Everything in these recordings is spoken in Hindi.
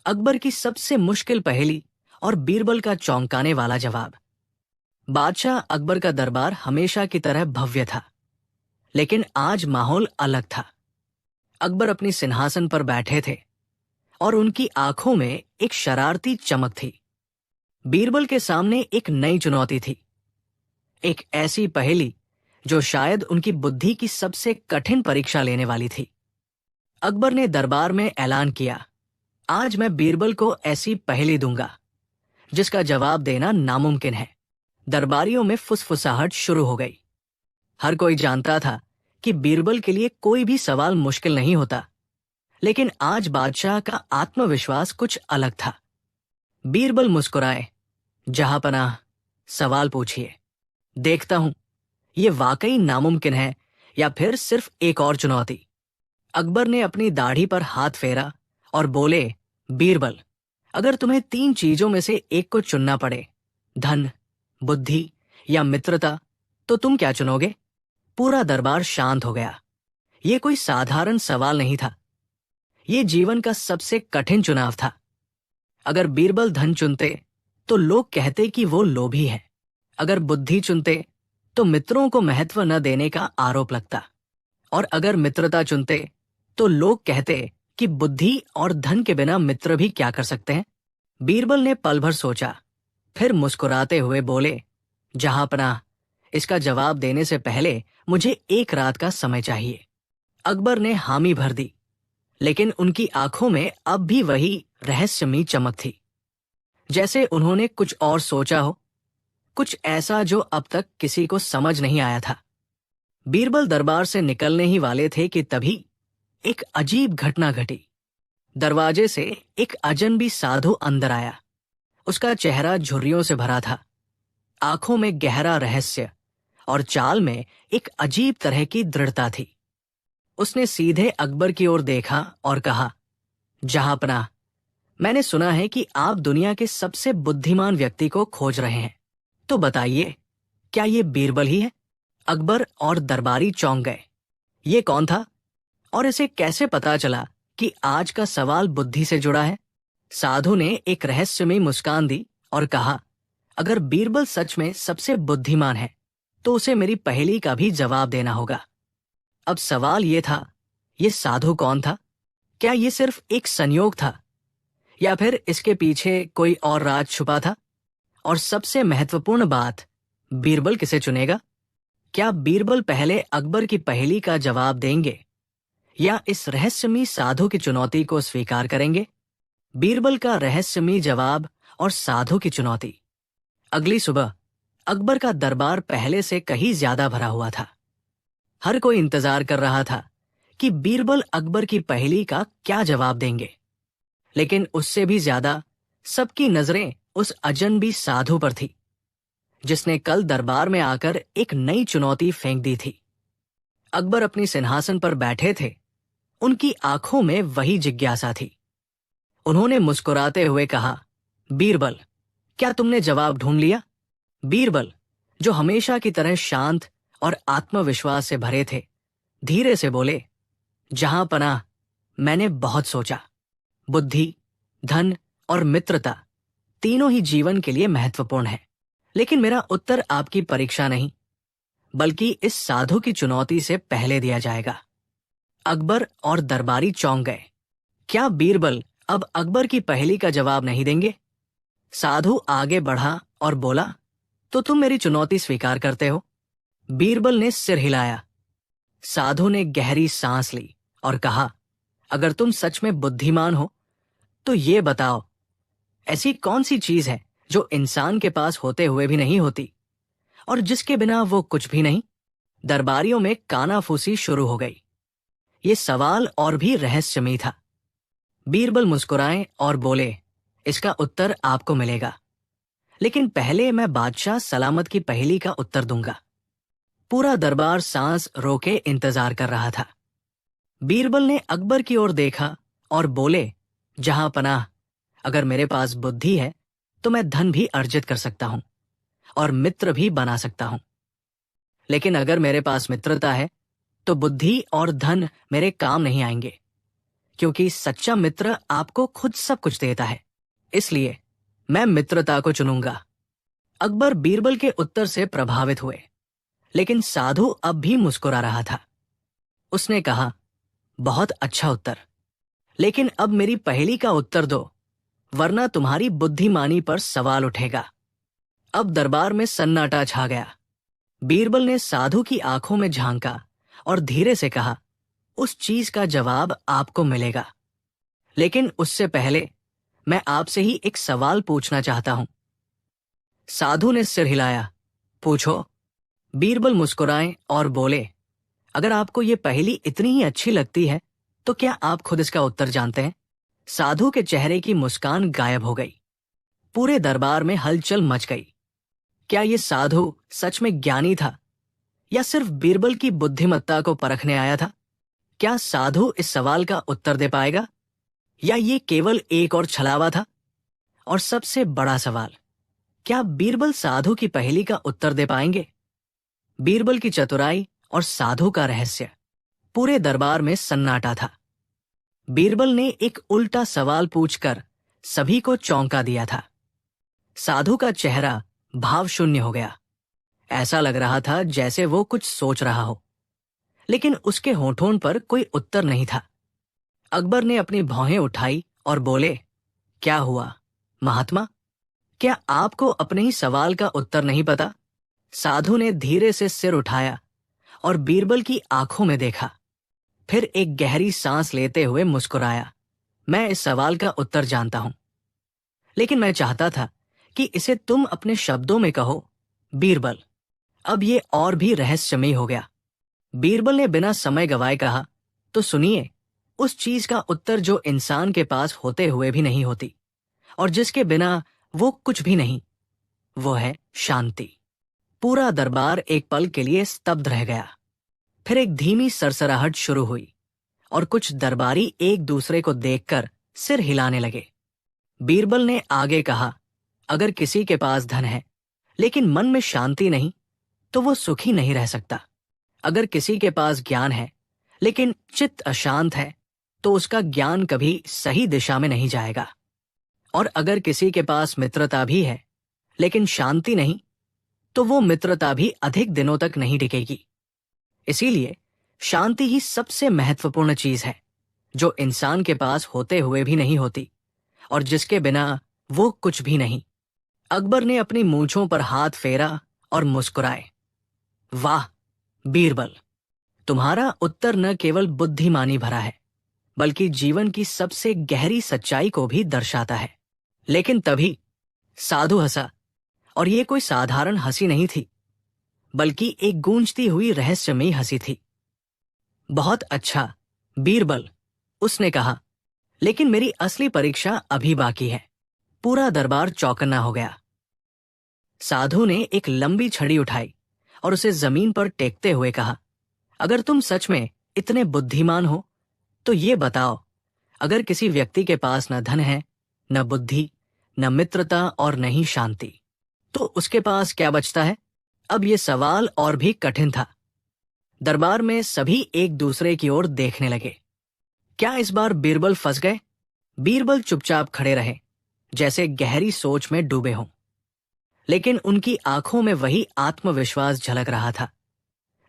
अकबर की सबसे मुश्किल पहेली और बीरबल का चौंकाने वाला जवाब। बादशाह अकबर का दरबार हमेशा की तरह भव्य था, लेकिन आज माहौल अलग था। अकबर अपनी सिंहासन पर बैठे थे और उनकी आंखों में एक शरारती चमक थी। बीरबल के सामने एक नई चुनौती थी, एक ऐसी पहेली जो शायद उनकी बुद्धि की सबसे कठिन परीक्षा लेने वाली थी। अकबर ने दरबार में ऐलान किया, आज मैं बीरबल को ऐसी पहेली दूंगा जिसका जवाब देना नामुमकिन है। दरबारियों में फुसफुसाहट शुरू हो गई। हर कोई जानता था कि बीरबल के लिए कोई भी सवाल मुश्किल नहीं होता, लेकिन आज बादशाह का आत्मविश्वास कुछ अलग था। बीरबल मुस्कुराए, जहांपनाह, सवाल पूछिए। देखता हूं ये वाकई नामुमकिन है या फिर सिर्फ एक और चुनौती। अकबर ने अपनी दाढ़ी पर हाथ फेरा और बोले, बीरबल, अगर तुम्हें 3 चीजों में से एक को चुनना पड़े, धन, बुद्धि या मित्रता, तो तुम क्या चुनोगे? पूरा दरबार शांत हो गया। ये कोई साधारण सवाल नहीं था, ये जीवन का सबसे कठिन चुनाव था। अगर बीरबल धन चुनते तो लोग कहते कि वो लोभी है। अगर बुद्धि चुनते तो मित्रों को महत्व न देने का आरोप लगता, और अगर मित्रता चुनते तो लोग कहते कि बुद्धि और धन के बिना मित्र भी क्या कर सकते हैं। बीरबल ने पल भर सोचा, फिर मुस्कुराते हुए बोले, जहांपनाह, इसका जवाब देने से पहले मुझे एक रात का समय चाहिए। अकबर ने हामी भर दी, लेकिन उनकी आंखों में अब भी वही रहस्यमयी चमक थी, जैसे उन्होंने कुछ और सोचा हो, कुछ ऐसा जो अब तक किसी को समझ नहीं आया था। बीरबल दरबार से निकलने ही वाले थे कि तभी एक अजीब घटना घटी। दरवाजे से एक अजनबी साधु अंदर आया। उसका चेहरा झुर्रियों से भरा था, आंखों में गहरा रहस्य और चाल में एक अजीब तरह की दृढ़ता थी। उसने सीधे अकबर की ओर देखा और कहा, जहांपनाह, मैंने सुना है कि आप दुनिया के सबसे बुद्धिमान व्यक्ति को खोज रहे हैं, तो बताइए, क्या ये बीरबल ही है? अकबर और दरबारी चौंक गए। ये कौन था और इसे कैसे पता चला कि आज का सवाल बुद्धि से जुड़ा है? साधु ने एक रहस्यमयी मुस्कान दी और कहा, अगर बीरबल सच में सबसे बुद्धिमान है तो उसे मेरी पहेली का भी जवाब देना होगा। अब सवाल ये था, ये साधु कौन था? क्या ये सिर्फ एक संयोग था या फिर इसके पीछे कोई और राज छुपा था? और सबसे महत्वपूर्ण बात, बीरबल किसे चुनेगा? क्या बीरबल पहले अकबर की पहेली का जवाब देंगे या इस रहस्यमयी साधु की चुनौती को स्वीकार करेंगे? बीरबल का रहस्यमयी जवाब और साधु की चुनौती। अगली सुबह अकबर का दरबार पहले से कहीं ज्यादा भरा हुआ था। हर कोई इंतजार कर रहा था कि बीरबल अकबर की पहेली का क्या जवाब देंगे, लेकिन उससे भी ज्यादा सबकी नजरें उस अजनबी साधु पर थी, जिसने कल दरबार में आकर एक नई चुनौती फेंक दी थी। अकबर अपनी सिंहासन पर बैठे थे, उनकी आंखों में वही जिज्ञासा थी। उन्होंने मुस्कुराते हुए कहा, बीरबल, क्या तुमने जवाब ढूंढ लिया? बीरबल, जो हमेशा की तरह शांत और आत्मविश्वास से भरे थे, धीरे से बोले, जहांपनाह, मैंने बहुत सोचा। बुद्धि, धन और मित्रता तीनों ही जीवन के लिए महत्वपूर्ण है, लेकिन मेरा उत्तर आपकी परीक्षा नहीं, बल्कि इस साधु की चुनौती से पहले दिया जाएगा। अकबर और दरबारी चौंक गए। क्या बीरबल अब अकबर की पहेली का जवाब नहीं देंगे? साधु आगे बढ़ा और बोला, तो तुम मेरी चुनौती स्वीकार करते हो? बीरबल ने सिर हिलाया। साधु ने गहरी सांस ली और कहा, अगर तुम सच में बुद्धिमान हो तो ये बताओ, ऐसी कौन सी चीज है जो इंसान के पास होते हुए भी नहीं होती और जिसके बिना वो कुछ भी नहीं? दरबारियों में कानाफूसी शुरू हो गई। ये सवाल और भी रहस्यमयी था। बीरबल मुस्कुराए और बोले, इसका उत्तर आपको मिलेगा, लेकिन पहले मैं बादशाह सलामत की पहेली का उत्तर दूंगा। पूरा दरबार सांस रोके इंतजार कर रहा था। बीरबल ने अकबर की ओर देखा और बोले, जहांपनाह, अगर मेरे पास बुद्धि है तो मैं धन भी अर्जित कर सकता हूं और मित्र भी बना सकता हूं, लेकिन अगर मेरे पास मित्रता है तो बुद्धि और धन मेरे काम नहीं आएंगे, क्योंकि सच्चा मित्र आपको खुद सब कुछ देता है, इसलिए मैं मित्रता को चुनूंगा। अकबर बीरबल के उत्तर से प्रभावित हुए, लेकिन साधु अब भी मुस्कुरा रहा था। उसने कहा, बहुत अच्छा उत्तर, लेकिन अब मेरी पहेली का उत्तर दो, वरना तुम्हारी बुद्धिमानी पर सवाल उठेगा। अब दरबार में सन्नाटा छा गया। बीरबल ने साधु की आंखों में झांका और धीरे से कहा, उस चीज का जवाब आपको मिलेगा, लेकिन उससे पहले मैं आपसे ही एक सवाल पूछना चाहता हूं। साधु ने सिर हिलाया। पूछो। बीरबल मुस्कुराए और बोले, अगर आपको ये पहेली इतनी ही अच्छी लगती है तो क्या आप खुद इसका उत्तर जानते हैं? साधु के चेहरे की मुस्कान गायब हो गई। पूरे दरबार में हलचल मच गई। क्या ये साधु सच में ज्ञानी था या सिर्फ बीरबल की बुद्धिमत्ता को परखने आया था? क्या साधु इस सवाल का उत्तर दे पाएगा या ये केवल एक और छलावा था? और सबसे बड़ा सवाल, क्या बीरबल साधु की पहेली का उत्तर दे पाएंगे? बीरबल की चतुराई और साधु का रहस्य। पूरे दरबार में सन्नाटा था। बीरबल ने एक उल्टा सवाल पूछकर सभी को चौंका दिया था। साधु का चेहरा भाव शून्य हो गया। ऐसा लग रहा था जैसे वो कुछ सोच रहा हो, लेकिन उसके होठों पर कोई उत्तर नहीं था। अकबर ने अपनी भौहें उठाई और बोले, क्या हुआ महात्मा? क्या आपको अपने ही सवाल का उत्तर नहीं पता? साधु ने धीरे से सिर उठाया और बीरबल की आंखों में देखा, फिर एक गहरी सांस लेते हुए मुस्कुराया। मैं इस सवाल का उत्तर जानता हूं, लेकिन मैं चाहता था कि इसे तुम अपने शब्दों में कहो। बीरबल, अब ये और भी रहस्यमय हो गया। बीरबल ने बिना समय गवाए कहा, तो सुनिए, उस चीज का उत्तर जो इंसान के पास होते हुए भी नहीं होती और जिसके बिना वो कुछ भी नहीं, वो है शांति। पूरा दरबार एक पल के लिए स्तब्ध रह गया। फिर एक धीमी सरसराहट शुरू हुई और कुछ दरबारी एक दूसरे को देखकर सिर हिलाने लगे। बीरबल ने आगे कहा, अगर किसी के पास धन है लेकिन मन में शांति नहीं तो वो सुखी नहीं रह सकता। अगर किसी के पास ज्ञान है लेकिन चित्त अशांत है तो उसका ज्ञान कभी सही दिशा में नहीं जाएगा। और अगर किसी के पास मित्रता भी है लेकिन शांति नहीं तो वो मित्रता भी अधिक दिनों तक नहीं टिकेगी। इसीलिए शांति ही सबसे महत्वपूर्ण चीज है, जो इंसान के पास होते हुए भी नहीं होती और जिसके बिना वो कुछ भी नहीं। अकबर ने अपनी मूंछों पर हाथ फेरा और मुस्कुराए। वाह बीरबल, तुम्हारा उत्तर न केवल बुद्धिमानी भरा है बल्कि जीवन की सबसे गहरी सच्चाई को भी दर्शाता है। लेकिन तभी साधु हंसा, और ये कोई साधारण हंसी नहीं थी बल्कि एक गूंजती हुई रहस्यमयी हंसी थी। बहुत अच्छा बीरबल, उसने कहा, लेकिन मेरी असली परीक्षा अभी बाकी है। पूरा दरबार चौकन्ना हो गया। साधु ने एक लंबी छड़ी उठाई और उसे जमीन पर टेकते हुए कहा, अगर तुम सच में इतने बुद्धिमान हो तो ये बताओ, अगर किसी व्यक्ति के पास न धन है, न बुद्धि, न मित्रता और न ही शांति, तो उसके पास क्या बचता है? अब ये सवाल और भी कठिन था। दरबार में सभी एक दूसरे की ओर देखने लगे। क्या इस बार बीरबल फंस गए? बीरबल चुपचाप खड़े रहे, जैसे गहरी सोच में डूबे हों, लेकिन उनकी आंखों में वही आत्मविश्वास झलक रहा था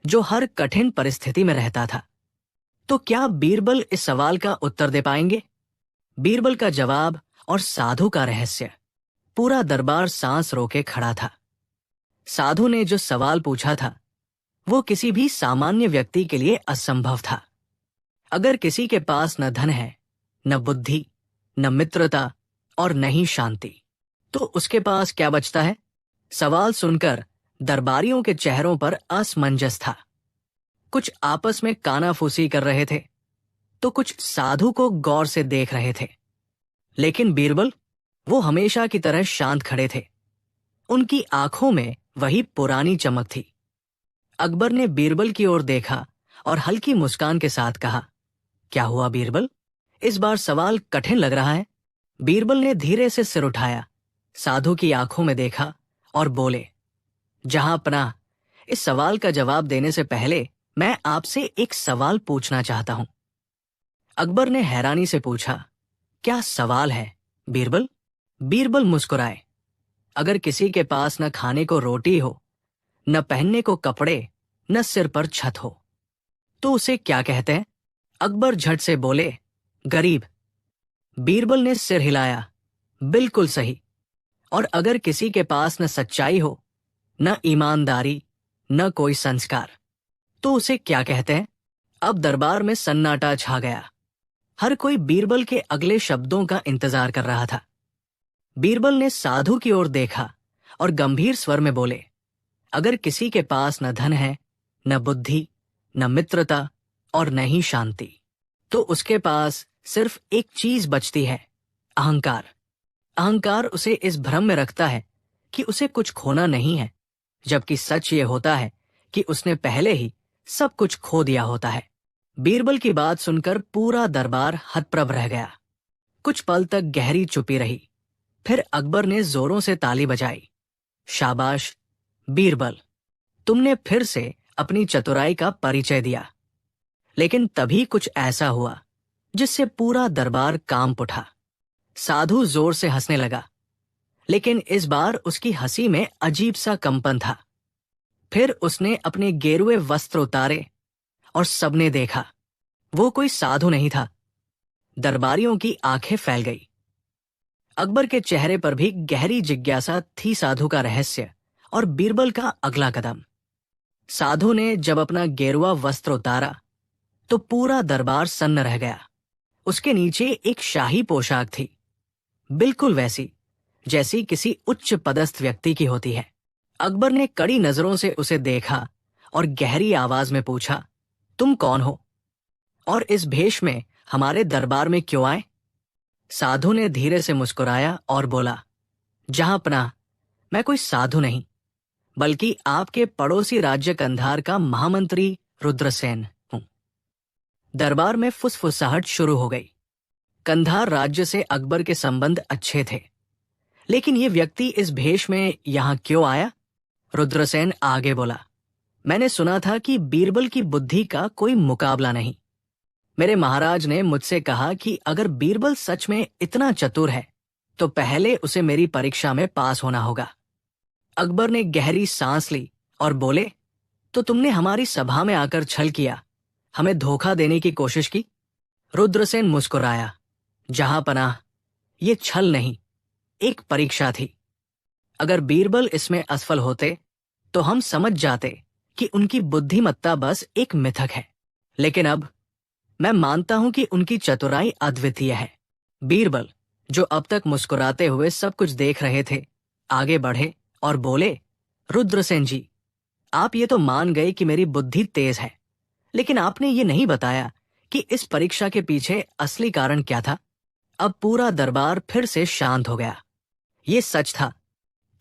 जो हर कठिन परिस्थिति में रहता था। तो क्या बीरबल इस सवाल का उत्तर दे पाएंगे? बीरबल का जवाब और साधु का रहस्य। पूरा दरबार सांस रोके खड़ा था। साधु ने जो सवाल पूछा था वो किसी भी सामान्य व्यक्ति के लिए असंभव था। अगर किसी के पास न धन है, न बुद्धि, न मित्रता और न ही शांति, तो उसके पास क्या बचता है? सवाल सुनकर दरबारियों के चेहरों पर असमंजस था। कुछ आपस में कानाफूसी कर रहे थे तो कुछ साधु को गौर से देख रहे थे। लेकिन बीरबल, वो हमेशा की तरह शांत खड़े थे। उनकी आंखों में वही पुरानी चमक थी। अकबर ने बीरबल की ओर देखा और हल्की मुस्कान के साथ कहा, क्या हुआ बीरबल, इस बार सवाल कठिन लग रहा है? बीरबल ने धीरे से सिर उठाया, साधु की आंखों में देखा और बोले, जहां पनाह, इस सवाल का जवाब देने से पहले मैं आपसे एक सवाल पूछना चाहता हूं। अकबर ने हैरानी से पूछा, क्या सवाल है बीरबल? बीरबल मुस्कुराए, अगर किसी के पास न खाने को रोटी हो, न पहनने को कपड़े, न सिर पर छत हो, तो उसे क्या कहते हैं? अकबर झट से बोले, गरीब। बीरबल ने सिर हिलाया, बिल्कुल सही। और अगर किसी के पास न सच्चाई हो, न ईमानदारी, न कोई संस्कार, तो उसे क्या कहते हैं? अब दरबार में सन्नाटा छा गया। हर कोई बीरबल के अगले शब्दों का इंतजार कर रहा था। बीरबल ने साधु की ओर देखा और गंभीर स्वर में बोले, अगर किसी के पास न धन है, न बुद्धि, न मित्रता और न ही शांति, तो उसके पास सिर्फ एक चीज बचती है, अहंकार। अहंकार उसे इस भ्रम में रखता है कि उसे कुछ खोना नहीं है, जबकि सच ये होता है कि उसने पहले ही सब कुछ खो दिया होता है। बीरबल की बात सुनकर पूरा दरबार हतप्रभ रह गया। कुछ पल तक गहरी चुप्पी रही। फिर अकबर ने जोरों से ताली बजाई। शाबाश बीरबल, तुमने फिर से अपनी चतुराई का परिचय दिया। लेकिन तभी कुछ ऐसा हुआ जिससे पूरा दरबार कांप उठा। साधु जोर से हंसने लगा, लेकिन इस बार उसकी हंसी में अजीब सा कंपन था। फिर उसने अपने गेरुए वस्त्र उतारे और सबने देखा, वो कोई साधु नहीं था। दरबारियों की आंखें फैल गई। अकबर के चेहरे पर भी गहरी जिज्ञासा थी, साधु का रहस्य और बीरबल का अगला कदम। साधु ने जब अपना गेरुआ वस्त्र उतारा तो पूरा दरबार सन्न रह गया। उसके नीचे एक शाही पोशाक थी, बिल्कुल वैसी जैसी किसी उच्च पदस्थ व्यक्ति की होती है। अकबर ने कड़ी नजरों से उसे देखा और गहरी आवाज में पूछा, तुम कौन हो और इस भेष में हमारे दरबार में क्यों आए? साधु ने धीरे से मुस्कुराया और बोला, जहांपनाह, मैं कोई साधु नहीं, बल्कि आपके पड़ोसी राज्य कंधार का महामंत्री रुद्रसेन हूं। दरबार में फुसफुसाहट शुरू हो गई। कंधार राज्य से अकबर के संबंध अच्छे थे, लेकिन ये व्यक्ति इस भेष में यहां क्यों आया? रुद्रसेन आगे बोला, मैंने सुना था कि बीरबल की बुद्धि का कोई मुकाबला नहीं। मेरे महाराज ने मुझसे कहा कि अगर बीरबल सच में इतना चतुर है तो पहले उसे मेरी परीक्षा में पास होना होगा। अकबर ने गहरी सांस ली और बोले, तो तुमने हमारी सभा में आकर छल किया, हमें धोखा देने की कोशिश की? रुद्रसेन मुस्कुराया, जहांपनाह, ये छल नहीं, एक परीक्षा थी। अगर बीरबल इसमें असफल होते तो हम समझ जाते कि उनकी बुद्धिमत्ता बस एक मिथक है। लेकिन अब मैं मानता हूं कि उनकी चतुराई अद्वितीय है। बीरबल, जो अब तक मुस्कुराते हुए सब कुछ देख रहे थे, आगे बढ़े और बोले, रुद्रसेन जी, आप ये तो मान गए कि मेरी बुद्धि तेज है, लेकिन आपने ये नहीं बताया कि इस परीक्षा के पीछे असली कारण क्या था। अब पूरा दरबार फिर से शांत हो गया। ये सच था।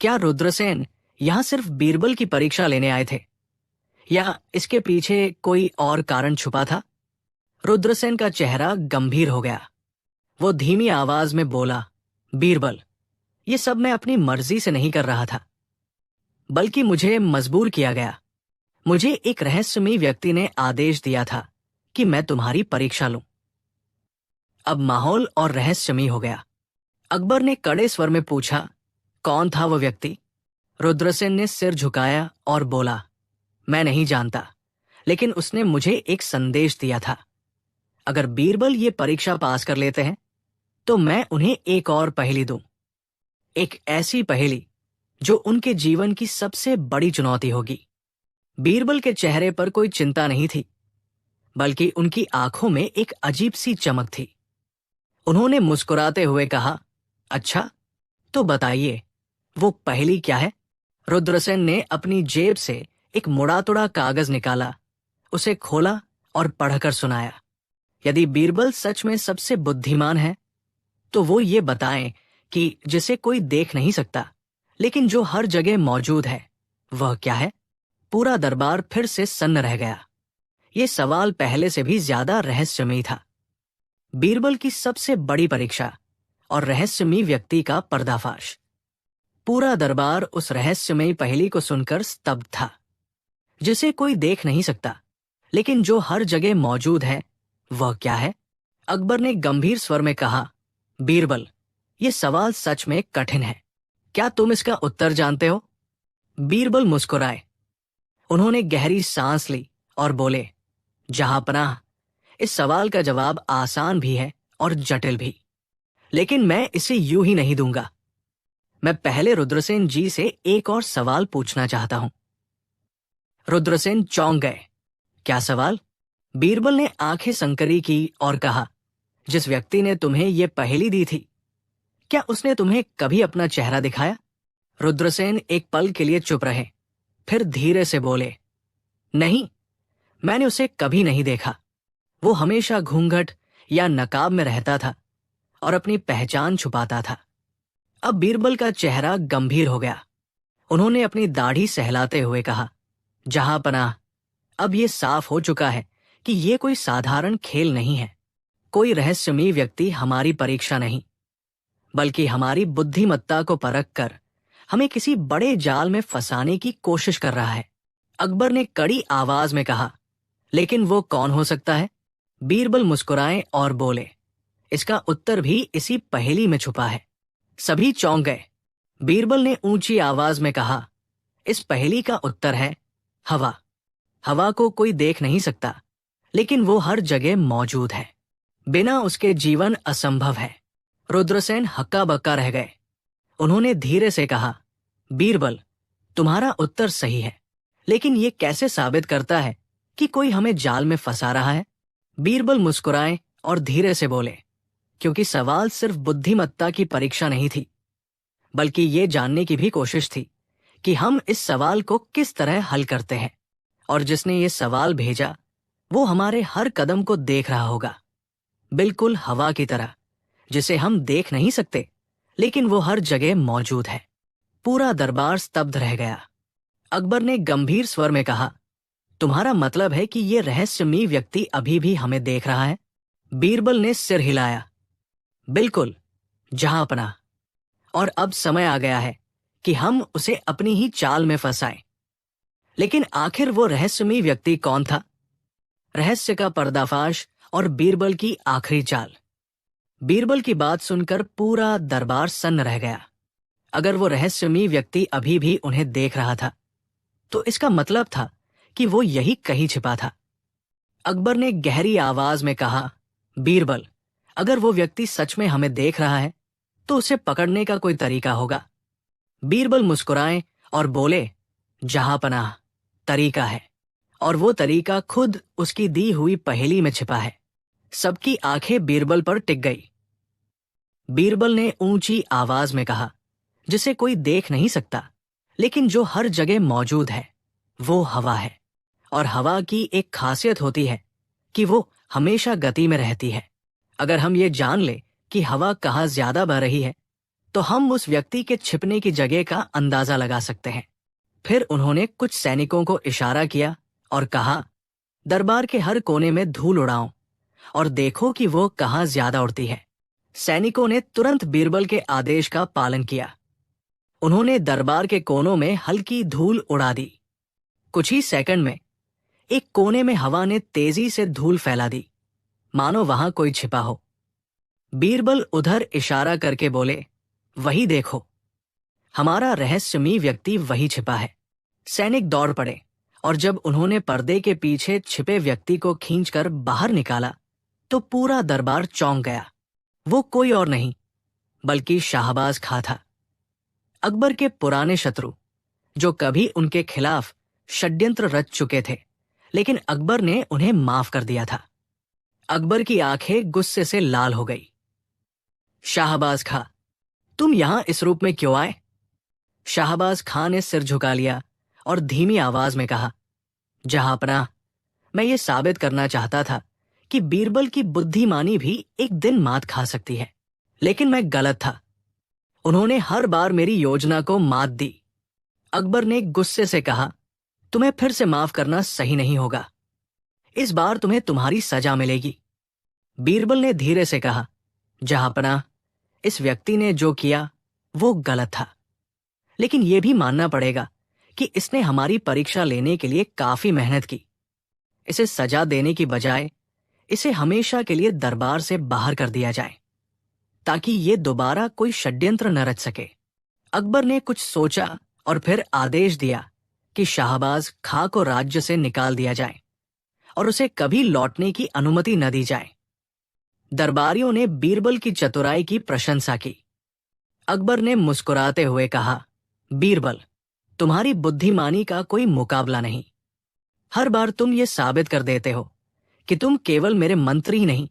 क्या रुद्रसेन यहां सिर्फ बीरबल की परीक्षा लेने आए थे, या इसके पीछे कोई और कारण छुपा था? रुद्रसेन का चेहरा गंभीर हो गया। वो धीमी आवाज में बोला, बीरबल, ये सब मैं अपनी मर्जी से नहीं कर रहा था, बल्कि मुझे मजबूर किया गया। मुझे एक रहस्यमयी व्यक्ति ने आदेश दिया था कि मैं तुम्हारी परीक्षा लूं। अब माहौल और रहस्यमयी हो गया। अकबर ने कड़े स्वर में पूछा, कौन था वो व्यक्ति? रुद्रसेन ने सिर झुकाया और बोला, मैं नहीं जानता, लेकिन उसने मुझे एक संदेश दिया था। अगर बीरबल ये परीक्षा पास कर लेते हैं तो मैं उन्हें एक और पहेली दूं, एक ऐसी पहेली जो उनके जीवन की सबसे बड़ी चुनौती होगी। बीरबल के चेहरे पर कोई चिंता नहीं थी, बल्कि उनकी आंखों में एक अजीब सी चमक थी। उन्होंने मुस्कुराते हुए कहा, अच्छा, तो बताइए वो पहेली क्या है? रुद्रसेन ने अपनी जेब से एक मुड़ा-तुड़ा कागज निकाला, उसे खोला और पढ़कर सुनाया। यदि बीरबल सच में सबसे बुद्धिमान है तो वो ये बताएं कि जिसे कोई देख नहीं सकता लेकिन जो हर जगह मौजूद है, वह क्या है? पूरा दरबार फिर से सन्न रह गया। ये सवाल पहले से भी ज्यादा रहस्यमयी था। बीरबल की सबसे बड़ी परीक्षा और रहस्यमयी व्यक्ति का पर्दाफाश। पूरा दरबार उस रहस्यमयी पहेली को सुनकर स्तब्ध था। जिसे कोई देख नहीं सकता लेकिन जो हर जगह मौजूद है, वह क्या है? अकबर ने गंभीर स्वर में कहा, बीरबल, ये सवाल सच में कठिन है। क्या तुम इसका उत्तर जानते हो? बीरबल मुस्कुराए। उन्होंने गहरी सांस ली और बोले, जहांपनाह, इस सवाल का जवाब आसान भी है और जटिल भी, लेकिन मैं इसे यूं ही नहीं दूंगा। मैं पहले रुद्रसेन जी से एक और सवाल पूछना चाहता हूं। रुद्रसेन चौंक गए। क्या सवाल? बीरबल ने आंखें संकरी की और कहा, जिस व्यक्ति ने तुम्हें ये पहेली दी थी, क्या उसने तुम्हें कभी अपना चेहरा दिखाया? रुद्रसेन एक पल के लिए चुप रहे, फिर धीरे से बोले, नहीं, मैंने उसे कभी नहीं देखा। वो हमेशा घूंघट या नकाब में रहता था और अपनी पहचान छुपाता था। अब बीरबल का चेहरा गंभीर हो गया। उन्होंने अपनी दाढ़ी सहलाते हुए कहा, जहांपनाह, अब ये साफ हो चुका है कि ये कोई साधारण खेल नहीं है। कोई रहस्यमयी व्यक्ति हमारी परीक्षा नहीं, बल्कि हमारी बुद्धिमत्ता को परख कर हमें किसी बड़े जाल में फंसाने की कोशिश कर रहा है। अकबर ने कड़ी आवाज में कहा, लेकिन वो कौन हो सकता है? बीरबल मुस्कुराए और बोले, इसका उत्तर भी इसी पहेली में छुपा है। सभी चौंक गए। बीरबल ने ऊंची आवाज में कहा, इस पहेली का उत्तर है हवा। हवा को कोई देख नहीं सकता, लेकिन वो हर जगह मौजूद है। बिना उसके जीवन असंभव है। रुद्रसेन हक्का बक्का रह गए। उन्होंने धीरे से कहा, बीरबल, तुम्हारा उत्तर सही है, लेकिन ये कैसे साबित करता है कि कोई हमें जाल में फंसा रहा है? बीरबल मुस्कुराए और धीरे से बोले, क्योंकि सवाल सिर्फ बुद्धिमत्ता की परीक्षा नहीं थी, बल्कि ये जानने की भी कोशिश थी कि हम इस सवाल को किस तरह हल करते हैं। और जिसने ये सवाल भेजा, वो हमारे हर कदम को देख रहा होगा, बिल्कुल हवा की तरह, जिसे हम देख नहीं सकते, लेकिन वो हर जगह मौजूद है। पूरा दरबार स्तब्ध रह गया। अकबर ने गंभीर स्वर में कहा, तुम्हारा मतलब है कि ये रहस्यमयी व्यक्ति अभी भी हमें देख रहा है? बीरबल ने सिर हिलाया। बिल्कुल, जहांपनाह, और अब समय आ गया है कि हम उसे अपनी ही चाल में फंसाएं। लेकिन आखिर वो रहस्यमयी व्यक्ति कौन था? रहस्य का पर्दाफाश और बीरबल की आखिरी चाल। बीरबल की बात सुनकर पूरा दरबार सन्न रह गया। अगर वो रहस्यमयी व्यक्ति अभी भी उन्हें देख रहा था, तो इसका मतलब था कि वो यही कहीं छिपा था। अकबर ने गहरी आवाज में कहा, बीरबल, अगर वो व्यक्ति सच में हमें देख रहा है, तो उसे पकड़ने का कोई तरीका होगा। बीरबल मुस्कुराए और बोले, जहांपनाह, तरीका है, और वो तरीका खुद उसकी दी हुई पहेली में छिपा है। सबकी आंखें बीरबल पर टिक गई। बीरबल ने ऊंची आवाज में कहा, जिसे कोई देख नहीं सकता, लेकिन जो हर जगह मौजूद है, वो हवा है। और हवा की एक खासियत होती है कि वो हमेशा गति में रहती है। अगर हम ये जान ले कि हवा कहाँ ज्यादा बह रही है, तो हम उस व्यक्ति के छिपने की जगह का अंदाजा लगा सकते हैं। फिर उन्होंने कुछ सैनिकों को इशारा किया और कहा, दरबार के हर कोने में धूल उड़ाओ और देखो कि वो कहाँ ज्यादा उड़ती है। सैनिकों ने तुरंत बीरबल के आदेश का पालन किया। उन्होंने दरबार के कोनों में हल्की धूल उड़ा दी। कुछ ही सेकंड में एक कोने में हवा ने तेजी से धूल फैला दी, मानो वहां कोई छिपा हो। बीरबल उधर इशारा करके बोले, वही देखो, हमारा रहस्यमयी व्यक्ति वही छिपा है। सैनिक दौड़ पड़े और जब उन्होंने पर्दे के पीछे छिपे व्यक्ति को खींचकर बाहर निकाला, तो पूरा दरबार चौंक गया। वो कोई और नहीं, बल्कि शाहबाज खां था, अकबर के पुराने शत्रु, जो कभी उनके खिलाफ षड्यंत्र रच चुके थे, लेकिन अकबर ने उन्हें माफ कर दिया था। अकबर की आंखें गुस्से से लाल हो गई। शाहबाज खां, तुम यहां इस रूप में क्यों आए? शाहबाज खां ने सिर झुका लिया और धीमी आवाज में कहा, जहांपनाह, मैं ये साबित करना चाहता था कि बीरबल की बुद्धिमानी भी एक दिन मात खा सकती है, लेकिन मैं गलत था। उन्होंने हर बार मेरी योजना को मात दी। अकबर ने गुस्से से कहा, तुम्हें फिर से माफ करना सही नहीं होगा। इस बार तुम्हें तुम्हारी सजा मिलेगी। बीरबल ने धीरे से कहा, जहांपनाह, इस व्यक्ति ने जो किया वो गलत था, लेकिन यह भी मानना पड़ेगा कि इसने हमारी परीक्षा लेने के लिए काफी मेहनत की। इसे सजा देने की बजाय इसे हमेशा के लिए दरबार से बाहर कर दिया जाए, ताकि ये दोबारा कोई षड्यंत्र न रच सके। अकबर ने कुछ सोचा और फिर आदेश दिया कि शाहबाज खां को राज्य से निकाल दिया जाए और उसे कभी लौटने की अनुमति न दी जाए। दरबारियों ने बीरबल की चतुराई की प्रशंसा की। अकबर ने मुस्कुराते हुए कहा, बीरबल, तुम्हारी बुद्धिमानी का कोई मुकाबला नहीं। हर बार तुम ये साबित कर देते हो कि तुम केवल मेरे मंत्री ही नहीं,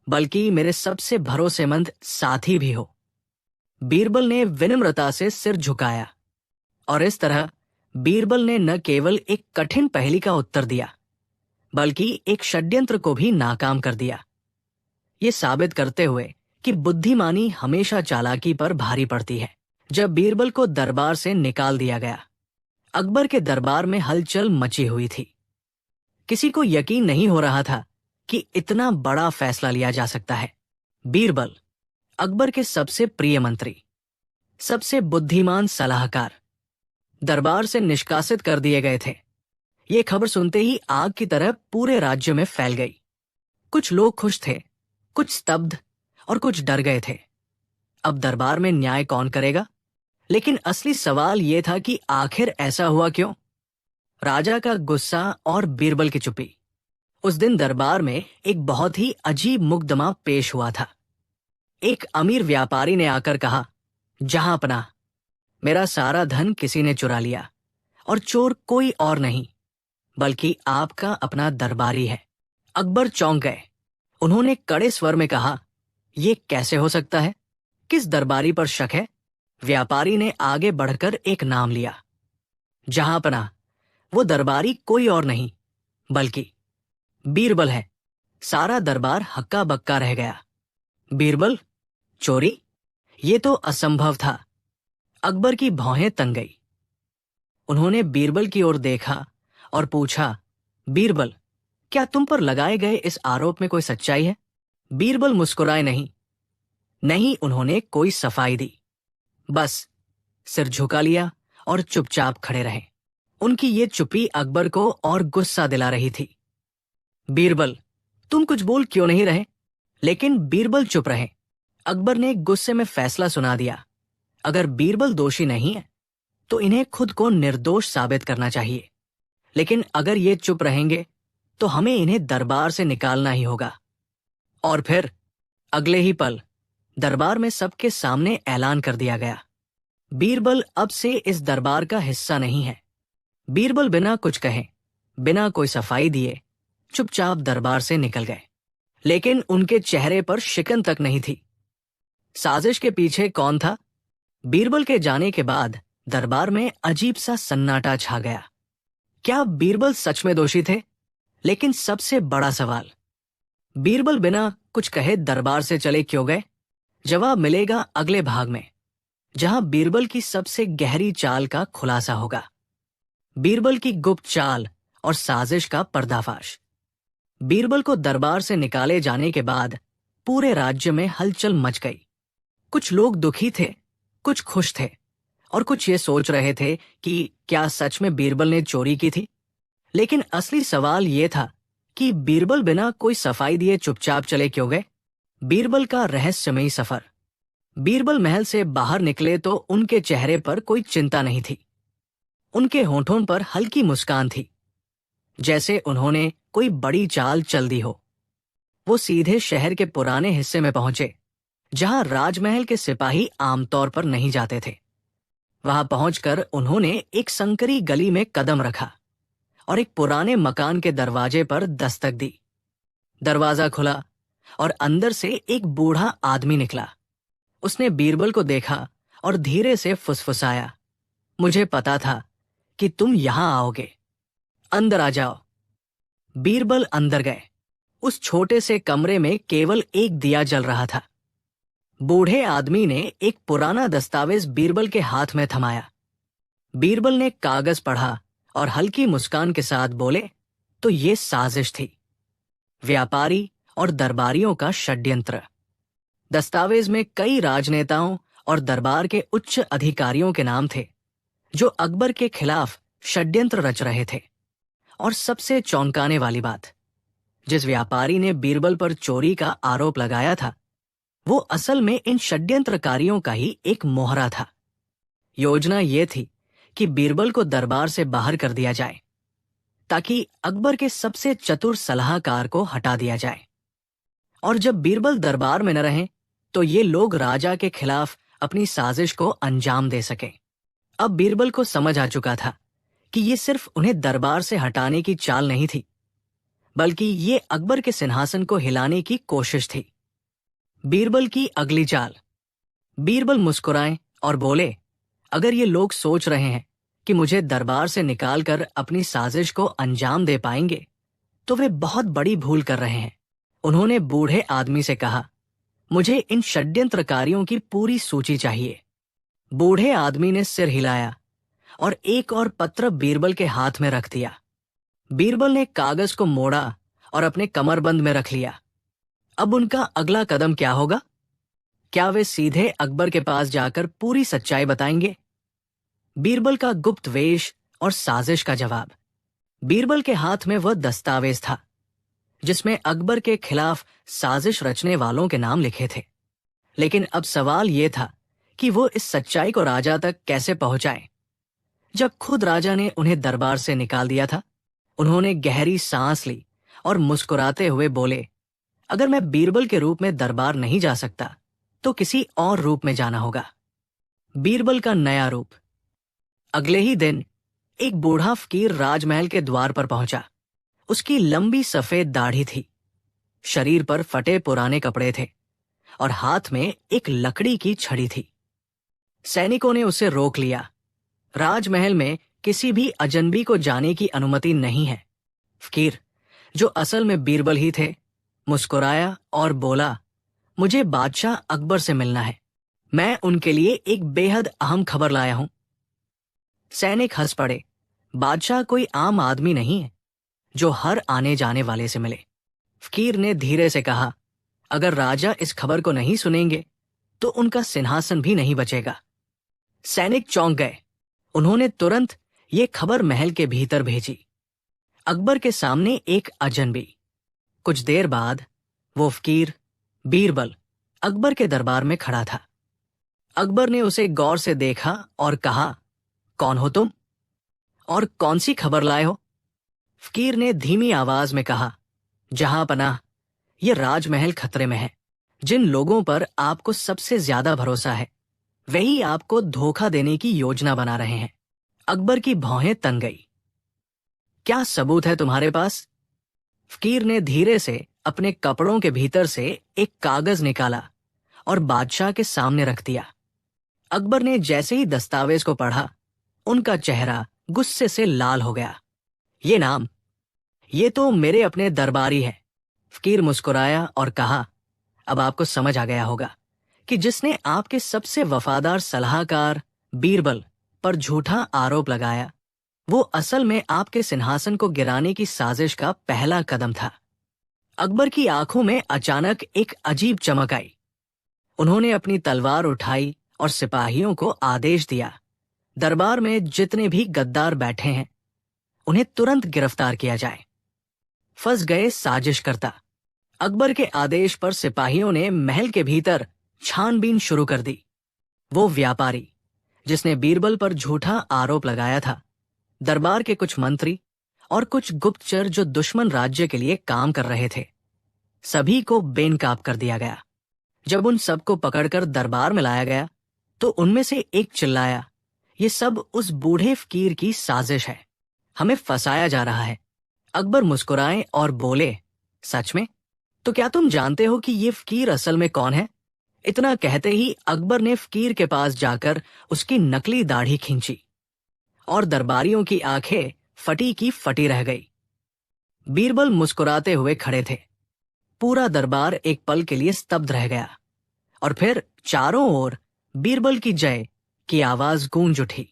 बल्कि मेरे सबसे भरोसेमंद साथी भी हो। बीरबल ने विनम्रता से सिर झुकाया और इस तरह बीरबल ने न केवल एक कठिन पहेली का उत्तर दिया, बल्कि एक षड्यंत्र को भी नाकाम कर दिया, ये साबित करते हुए कि बुद्धिमानी हमेशा चालाकी पर भारी पड़ती है। जब बीरबल को दरबार से निकाल दिया गया, अकबर के दरबार में हलचल मची हुई थी। किसी को यकीन नहीं हो रहा था कि इतना बड़ा फैसला लिया जा सकता है। बीरबल, अकबर के सबसे प्रिय मंत्री, सबसे बुद्धिमान सलाहकार, दरबार से निष्कासित कर दिए गए थे। ये खबर सुनते ही आग की तरह पूरे राज्य में फैल गई। कुछ लोग खुश थे, कुछ स्तब्ध और कुछ डर गए थे। अब दरबार में न्याय कौन करेगा? लेकिन असली सवाल यह था कि आखिर ऐसा हुआ क्यों? राजा का गुस्सा और बीरबल की चुप्पी। उस दिन दरबार में एक बहुत ही अजीब मुकदमा पेश हुआ था। एक अमीर व्यापारी ने आकर कहा, जहांपनाह, मेरा सारा धन किसी ने चुरा लिया और चोर कोई और नहीं बल्कि आपका अपना दरबारी है। अकबर चौंक गए। उन्होंने कड़े स्वर में कहा, यह कैसे हो सकता है? किस दरबारी पर शक है? व्यापारी ने आगे बढ़कर एक नाम लिया। जहांपनाह, वो दरबारी कोई और नहीं बल्कि बीरबल है। सारा दरबार हक्का बक्का रह गया। बीरबल, चोरी? ये तो असंभव था। अकबर की भौहें तन गई। उन्होंने बीरबल की ओर देखा और पूछा, बीरबल, क्या तुम पर लगाए गए इस आरोप में कोई सच्चाई है? बीरबल मुस्कुराए नहीं, उन्होंने कोई सफाई दी। बस सिर झुका लिया और चुपचाप खड़े रहे। उनकी ये चुप्पी अकबर को और गुस्सा दिला रही थी। बीरबल, तुम कुछ बोल क्यों नहीं रहे? लेकिन बीरबल चुप रहे। अकबर ने गुस्से में फैसला सुना दिया, अगर बीरबल दोषी नहीं है तो इन्हें खुद को निर्दोष साबित करना चाहिए, लेकिन अगर ये चुप रहेंगे तो हमें इन्हें दरबार से निकालना ही होगा। और फिर अगले ही पल दरबार में सबके सामने ऐलान कर दिया गया, बीरबल अब से इस दरबार का हिस्सा नहीं है। बीरबल बिना कुछ कहे, बिना कोई सफाई दिए चुपचाप दरबार से निकल गए। लेकिन उनके चेहरे पर शिकन तक नहीं थी। साजिश के पीछे कौन था? बीरबल के जाने के बाद दरबार में अजीब सा सन्नाटा छा गया। क्या बीरबल सच में दोषी थे? लेकिन सबसे बड़ा सवाल, बीरबल बिना कुछ कहे दरबार से चले क्यों गए? जवाब मिलेगा अगले भाग में, जहां बीरबल की सबसे गहरी चाल का खुलासा होगा। बीरबल की गुप्त चाल और साजिश का पर्दाफाश। बीरबल को दरबार से निकाले जाने के बाद पूरे राज्य में हलचल मच गई। कुछ लोग दुखी थे, कुछ खुश थे और कुछ ये सोच रहे थे कि क्या सच में बीरबल ने चोरी की थी। लेकिन असली सवाल ये था कि बीरबल बिना कोई सफाई दिए चुपचाप चले क्यों गए? बीरबल का रहस्यमयी सफर। बीरबल महल से बाहर निकले तो उनके चेहरे पर कोई चिंता नहीं थी। उनके होठों पर हल्की मुस्कान थी, जैसे उन्होंने कोई बड़ी चाल चल दी हो। वो सीधे शहर के पुराने हिस्से में पहुंचे, जहां राजमहल के सिपाही आमतौर पर नहीं जाते थे। वहां पहुंचकर उन्होंने एक संकरी गली में कदम रखा और एक पुराने मकान के दरवाजे पर दस्तक दी। दरवाजा खुला और अंदर से एक बूढ़ा आदमी निकला। उसने बीरबल को देखा और धीरे से फुसफुसाया, मुझे पता था कि तुम यहां आओगे, अंदर आ जाओ। बीरबल अंदर गए। उस छोटे से कमरे में केवल एक दिया जल रहा था। बूढ़े आदमी ने एक पुराना दस्तावेज बीरबल के हाथ में थमाया। बीरबल ने कागज पढ़ा और हल्की मुस्कान के साथ बोले, तो ये साजिश थी, व्यापारी और दरबारियों का षड्यंत्र। दस्तावेज में कई राजनेताओं और दरबार के उच्च अधिकारियों के नाम थे जो अकबर के खिलाफ षड्यंत्र रच रहे थे। और सबसे चौंकाने वाली बात, जिस व्यापारी ने बीरबल पर चोरी का आरोप लगाया था, वो असल में इन षड्यंत्रकारियों का ही एक मोहरा था। योजना ये थी कि बीरबल को दरबार से बाहर कर दिया जाए, ताकि अकबर के सबसे चतुर सलाहकार को हटा दिया जाए। और जब बीरबल दरबार में न रहें, तो ये लोग राजा के खिलाफ अपनी साजिश को अंजाम दे सके। अब बीरबल को समझ आ चुका था कि ये सिर्फ उन्हें दरबार से हटाने की चाल नहीं थी, बल्कि ये अकबर के सिंहासन को हिलाने की कोशिश थी। बीरबल की अगली चाल। बीरबल मुस्कुराए और बोले, अगर ये लोग सोच रहे हैं कि मुझे दरबार से निकालकर अपनी साजिश को अंजाम दे पाएंगे, तो वे बहुत बड़ी भूल कर रहे हैं। उन्होंने बूढ़े आदमी से कहा, मुझे इन षड्यंत्रकारियों की पूरी सूची चाहिए। बूढ़े आदमी ने सिर हिलाया और एक और पत्र बीरबल के हाथ में रख दिया। बीरबल ने कागज को मोड़ा और अपने कमरबंद में रख लिया। अब उनका अगला कदम क्या होगा? क्या वे सीधे अकबर के पास जाकर पूरी सच्चाई बताएंगे? बीरबल का गुप्त वेश और साजिश का जवाब। बीरबल के हाथ में वह दस्तावेज था जिसमें अकबर के खिलाफ साजिश रचने वालों के नाम लिखे थे। लेकिन अब सवाल यह था कि वो इस सच्चाई को राजा तक कैसे पहुंचाए। जब खुद राजा ने उन्हें दरबार से निकाल दिया था, उन्होंने गहरी सांस ली और मुस्कुराते हुए बोले, अगर मैं बीरबल के रूप में दरबार नहीं जा सकता, तो किसी और रूप में जाना होगा। बीरबल का नया रूप। अगले ही दिन एक बूढ़ा फकीर राजमहल के द्वार पर पहुंचा। उसकी लंबी सफेद दाढ़ी थी, शरीर पर फटे पुराने कपड़े थे और हाथ में एक लकड़ी की छड़ी थी। सैनिकों ने उसे रोक लिया। राजमहल में किसी भी अजनबी को जाने की अनुमति नहीं है। फकीर, जो असल में बीरबल ही थे, मुस्कुराया और बोला, मुझे बादशाह अकबर से मिलना है। मैं उनके लिए एक बेहद अहम खबर लाया हूं। सैनिक हंस पड़े। बादशाह कोई आम आदमी नहीं है जो हर आने जाने वाले से मिले। फकीर ने धीरे से कहा, अगर राजा इस खबर को नहीं सुनेंगे तो उनका सिंहासन भी नहीं बचेगा। सैनिक चौंक गए। उन्होंने तुरंत ये खबर महल के भीतर भेजी। अकबर के सामने एक अजनबी। कुछ देर बाद वो फकीर बीरबल अकबर के दरबार में खड़ा था। अकबर ने उसे गौर से देखा और कहा, कौन हो तुम और कौन सी खबर लाए हो? फकीर ने धीमी आवाज में कहा, जहां पनाह, यह राजमहल खतरे में है। जिन लोगों पर आपको सबसे ज्यादा भरोसा है, वही आपको धोखा देने की योजना बना रहे हैं। अकबर की भौहें तन गई। क्या सबूत है तुम्हारे पास? फकीर ने धीरे से अपने कपड़ों के भीतर से एक कागज निकाला और बादशाह के सामने रख दिया। अकबर ने जैसे ही दस्तावेज को पढ़ा, उनका चेहरा गुस्से से लाल हो गया। ये नाम, ये तो मेरे अपने दरबारी है। फकीर मुस्कुराया और कहा, अब आपको समझ आ गया होगा कि जिसने आपके सबसे वफादार सलाहकार बीरबल पर झूठा आरोप लगाया, वो असल में आपके सिंहासन को गिराने की साजिश का पहला कदम था। अकबर की आंखों में अचानक एक अजीब चमक आई। उन्होंने अपनी तलवार उठाई और सिपाहियों को आदेश दिया, दरबार में जितने भी गद्दार बैठे हैं, उन्हें तुरंत गिरफ्तार किया जाए। फंस गए साजिशकर्ता। अकबर के आदेश पर सिपाहियों ने महल के भीतर छानबीन शुरू कर दी। वो व्यापारी जिसने बीरबल पर झूठा आरोप लगाया था, दरबार के कुछ मंत्री और कुछ गुप्तचर जो दुश्मन राज्य के लिए काम कर रहे थे, सभी को बेनकाब कर दिया गया। जब उन सबको पकड़कर दरबार में लाया गया, तो उनमें से एक चिल्लाया, ये सब उस बूढ़े फकीर की साजिश है, हमें फंसाया जा रहा है। अकबर मुस्कुराए और बोले, सच में? तो क्या तुम जानते हो कि ये फकीर असल में कौन है? इतना कहते ही अकबर ने फकीर के पास जाकर उसकी नकली दाढ़ी खींची और दरबारियों की आंखें फटी की फटी रह गई। बीरबल मुस्कुराते हुए खड़े थे। पूरा दरबार एक पल के लिए स्तब्ध रह गया और फिर चारों ओर बीरबल की जय की आवाज गूंज उठी।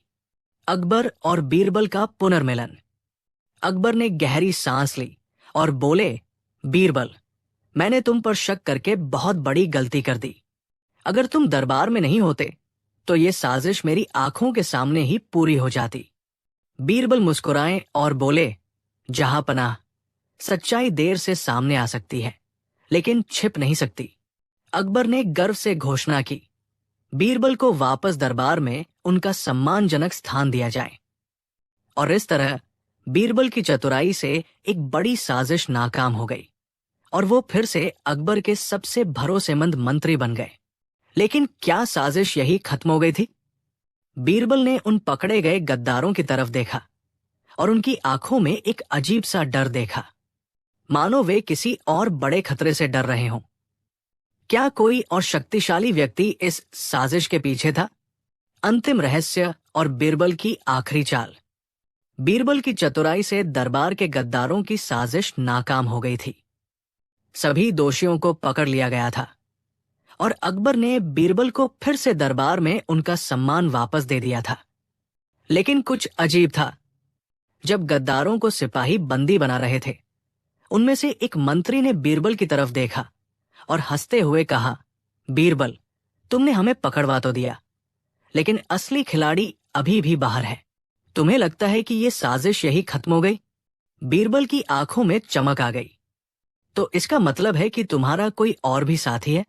अकबर और बीरबल का पुनर्मिलन। अकबर ने गहरी सांस ली और बोले, बीरबल, मैंने तुम पर शक करके बहुत बड़ी गलती कर दी। अगर तुम दरबार में नहीं होते तो ये साजिश मेरी आंखों के सामने ही पूरी हो जाती। बीरबल मुस्कुराए और बोले, जहां पनाह, सच्चाई देर से सामने आ सकती है, लेकिन छिप नहीं सकती। अकबर ने गर्व से घोषणा की, बीरबल को वापस दरबार में उनका सम्मानजनक स्थान दिया जाए। और इस तरह बीरबल की चतुराई से एक बड़ी साजिश नाकाम हो गई और वो फिर से अकबर के सबसे भरोसेमंद मंत्री बन गए। लेकिन क्या साजिश यही खत्म हो गई थी? बीरबल ने उन पकड़े गए गद्दारों की तरफ देखा और उनकी आंखों में एक अजीब सा डर देखा, मानो वे किसी और बड़े खतरे से डर रहे हों। क्या कोई और शक्तिशाली व्यक्ति इस साजिश के पीछे था? अंतिम रहस्य और बीरबल की आखिरी चाल। बीरबल की चतुराई से दरबार के गद्दारों की साजिश नाकाम हो गई थी। सभी दोषियों को पकड़ लिया गया था और अकबर ने बीरबल को फिर से दरबार में उनका सम्मान वापस दे दिया था। लेकिन कुछ अजीब था। जब गद्दारों को सिपाही बंदी बना रहे थे, उनमें से एक मंत्री ने बीरबल की तरफ देखा और हंसते हुए कहा, बीरबल, तुमने हमें पकड़वा तो दिया, लेकिन असली खिलाड़ी अभी भी बाहर है। तुम्हें लगता है कि ये साजिश यही खत्म हो गई? बीरबल की आंखों में चमक आ गई। तो इसका मतलब है कि तुम्हारा कोई और भी साथी है?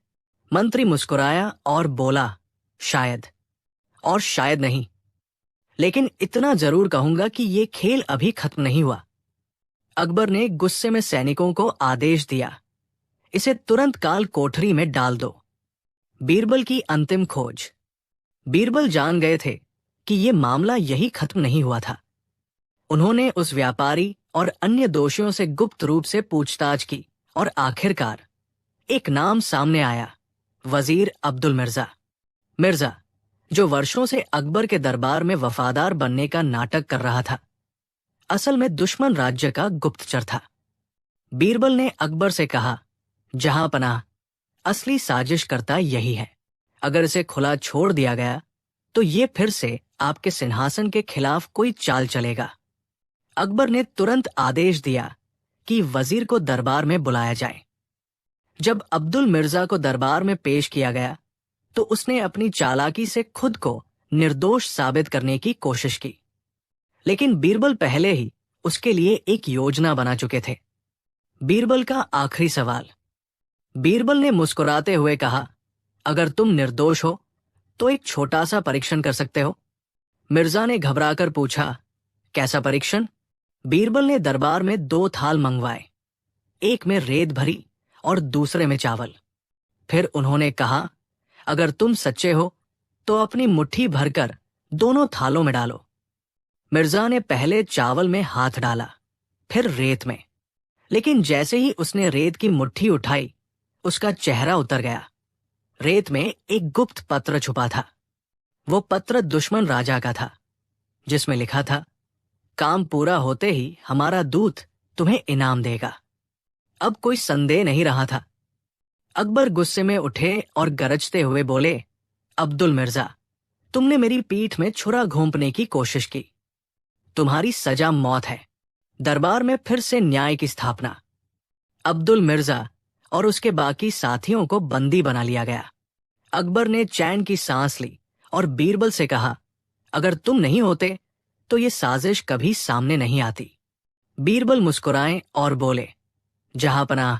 मंत्री मुस्कुराया और बोला, शायद, और शायद नहीं, लेकिन इतना जरूर कहूंगा कि ये खेल अभी खत्म नहीं हुआ। अकबर ने गुस्से में सैनिकों को आदेश दिया, इसे तुरंत काल कोठरी में डाल दो। बीरबल की अंतिम खोज। बीरबल जान गए थे कि ये मामला यही खत्म नहीं हुआ था। उन्होंने उस व्यापारी और अन्य दोषियों से गुप्त रूप से पूछताछ की और आखिरकार एक नाम सामने आया, वजीर अब्दुल मिर्जा। मिर्जा, जो वर्षों से अकबर के दरबार में वफादार बनने का नाटक कर रहा था, असल में दुश्मन राज्य का गुप्तचर था। बीरबल ने अकबर से कहा, जहां पनाह, असली साजिशकर्ता यही है। अगर इसे खुला छोड़ दिया गया तो ये फिर से आपके सिंहासन के खिलाफ कोई चाल चलेगा। अकबर ने तुरंत आदेश दिया कि वजीर को दरबार में बुलाया जाए। जब अब्दुल मिर्जा को दरबार में पेश किया गया तो उसने अपनी चालाकी से खुद को निर्दोष साबित करने की कोशिश की, लेकिन बीरबल पहले ही उसके लिए एक योजना बना चुके थे। बीरबल का आखिरी सवाल। बीरबल ने मुस्कुराते हुए कहा, अगर तुम निर्दोष हो तो एक छोटा सा परीक्षण कर सकते हो। मिर्जा ने घबराकर पूछा, कैसा परीक्षण? बीरबल ने दरबार में 2 थाल मंगवाए, एक में रेत भरी और दूसरे में चावल। फिर उन्होंने कहा, अगर तुम सच्चे हो तो अपनी मुट्ठी भरकर दोनों थालों में डालो। मिर्जा ने पहले चावल में हाथ डाला, फिर रेत में, लेकिन जैसे ही उसने रेत की मुट्ठी उठाई, उसका चेहरा उतर गया। रेत में एक गुप्त पत्र छुपा था। वो पत्र दुश्मन राजा का था, जिसमें लिखा था, काम पूरा होते ही हमारा दूत तुम्हें इनाम देगा। अब कोई संदेह नहीं रहा था। अकबर गुस्से में उठे और गरजते हुए बोले, अब्दुल मिर्जा, तुमने मेरी पीठ में छुरा घोंपने की कोशिश की। तुम्हारी सजा मौत है। दरबार में फिर से न्याय की स्थापना। अब्दुल मिर्जा और उसके बाकी साथियों को बंदी बना लिया गया। अकबर ने चैन की सांस ली और बीरबल से कहा, अगर तुम नहीं होते तो ये साजिश कभी सामने नहीं आती। बीरबल मुस्कुराए और बोले, जहां पनाह,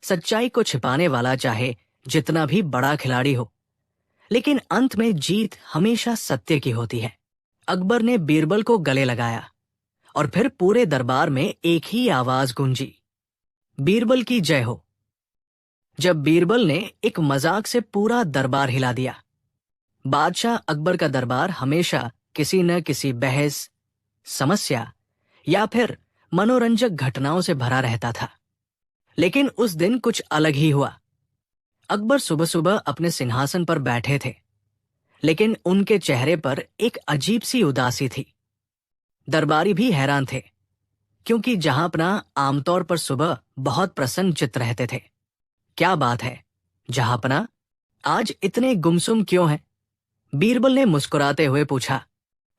सच्चाई को छिपाने वाला चाहे जितना भी बड़ा खिलाड़ी हो, लेकिन अंत में जीत हमेशा सत्य की होती है। अकबर ने बीरबल को गले लगाया और फिर पूरे दरबार में एक ही आवाज गूंजी, बीरबल की जय हो। जब बीरबल ने एक मजाक से पूरा दरबार हिला दिया। बादशाह अकबर का दरबार हमेशा किसी न किसी बहस, समस्या या फिर मनोरंजक घटनाओं से भरा रहता था। लेकिन उस दिन कुछ अलग ही हुआ। अकबर सुबह सुबह अपने सिंहासन पर बैठे थे, लेकिन उनके चेहरे पर एक अजीब सी उदासी थी। दरबारी भी हैरान थे, क्योंकि जहांपनाह आमतौर पर सुबह बहुत प्रसन्न चित्त रहते थे। क्या बात है जहांपनाह, आज इतने गुमसुम क्यों हैं? बीरबल ने मुस्कुराते हुए पूछा।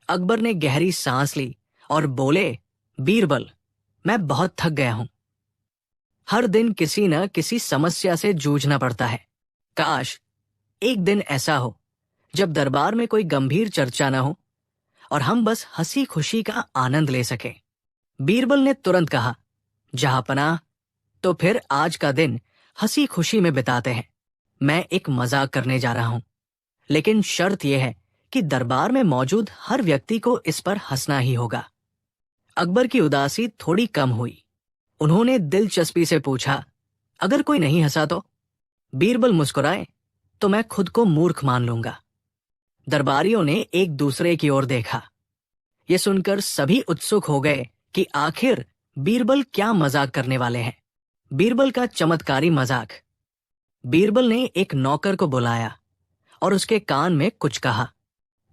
अकबर ने गहरी सांस ली और बोले, बीरबल, मैं बहुत थक गया हूं। हर दिन किसी न किसी समस्या से जूझना पड़ता है। काश एक दिन ऐसा हो जब दरबार में कोई गंभीर चर्चा न हो और हम बस हंसी खुशी का आनंद ले सके। बीरबल ने तुरंत कहा, जहांपनाह, तो फिर आज का दिन हंसी खुशी में बिताते हैं। मैं एक मजाक करने जा रहा हूं, लेकिन शर्त यह है कि दरबार में मौजूद हर व्यक्ति को इस पर हंसना ही होगा। अकबर की उदासी थोड़ी कम हुई। उन्होंने दिलचस्पी से पूछा, अगर कोई नहीं हंसा तो? बीरबल मुस्कुराए, तो मैं खुद को मूर्ख मान लूंगा। दरबारियों ने एक दूसरे की ओर देखा। ये सुनकर सभी उत्सुक हो गए कि आखिर बीरबल क्या मजाक करने वाले हैं। बीरबल का चमत्कारी मजाक। बीरबल ने एक नौकर को बुलाया और उसके कान में कुछ कहा।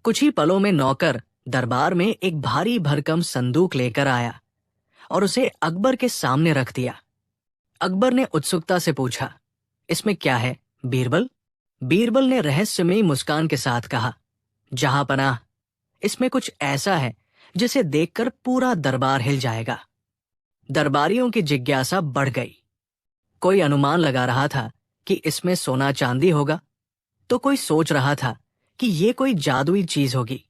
कुछ ही पलों में नौकर दरबार में एक भारी भरकम संदूक लेकर आया और उसे अकबर के सामने रख दिया। अकबर ने उत्सुकता से पूछा, इसमें क्या है बीरबल? बीरबल ने रहस्यमयी मुस्कान के साथ कहा, जहांपनाह, इसमें कुछ ऐसा है जिसे देखकर पूरा दरबार हिल जाएगा। दरबारियों की जिज्ञासा बढ़ गई। कोई अनुमान लगा रहा था कि इसमें सोना चांदी होगा, तो कोई सोच रहा था कि ये कोई जादुई चीज होगी।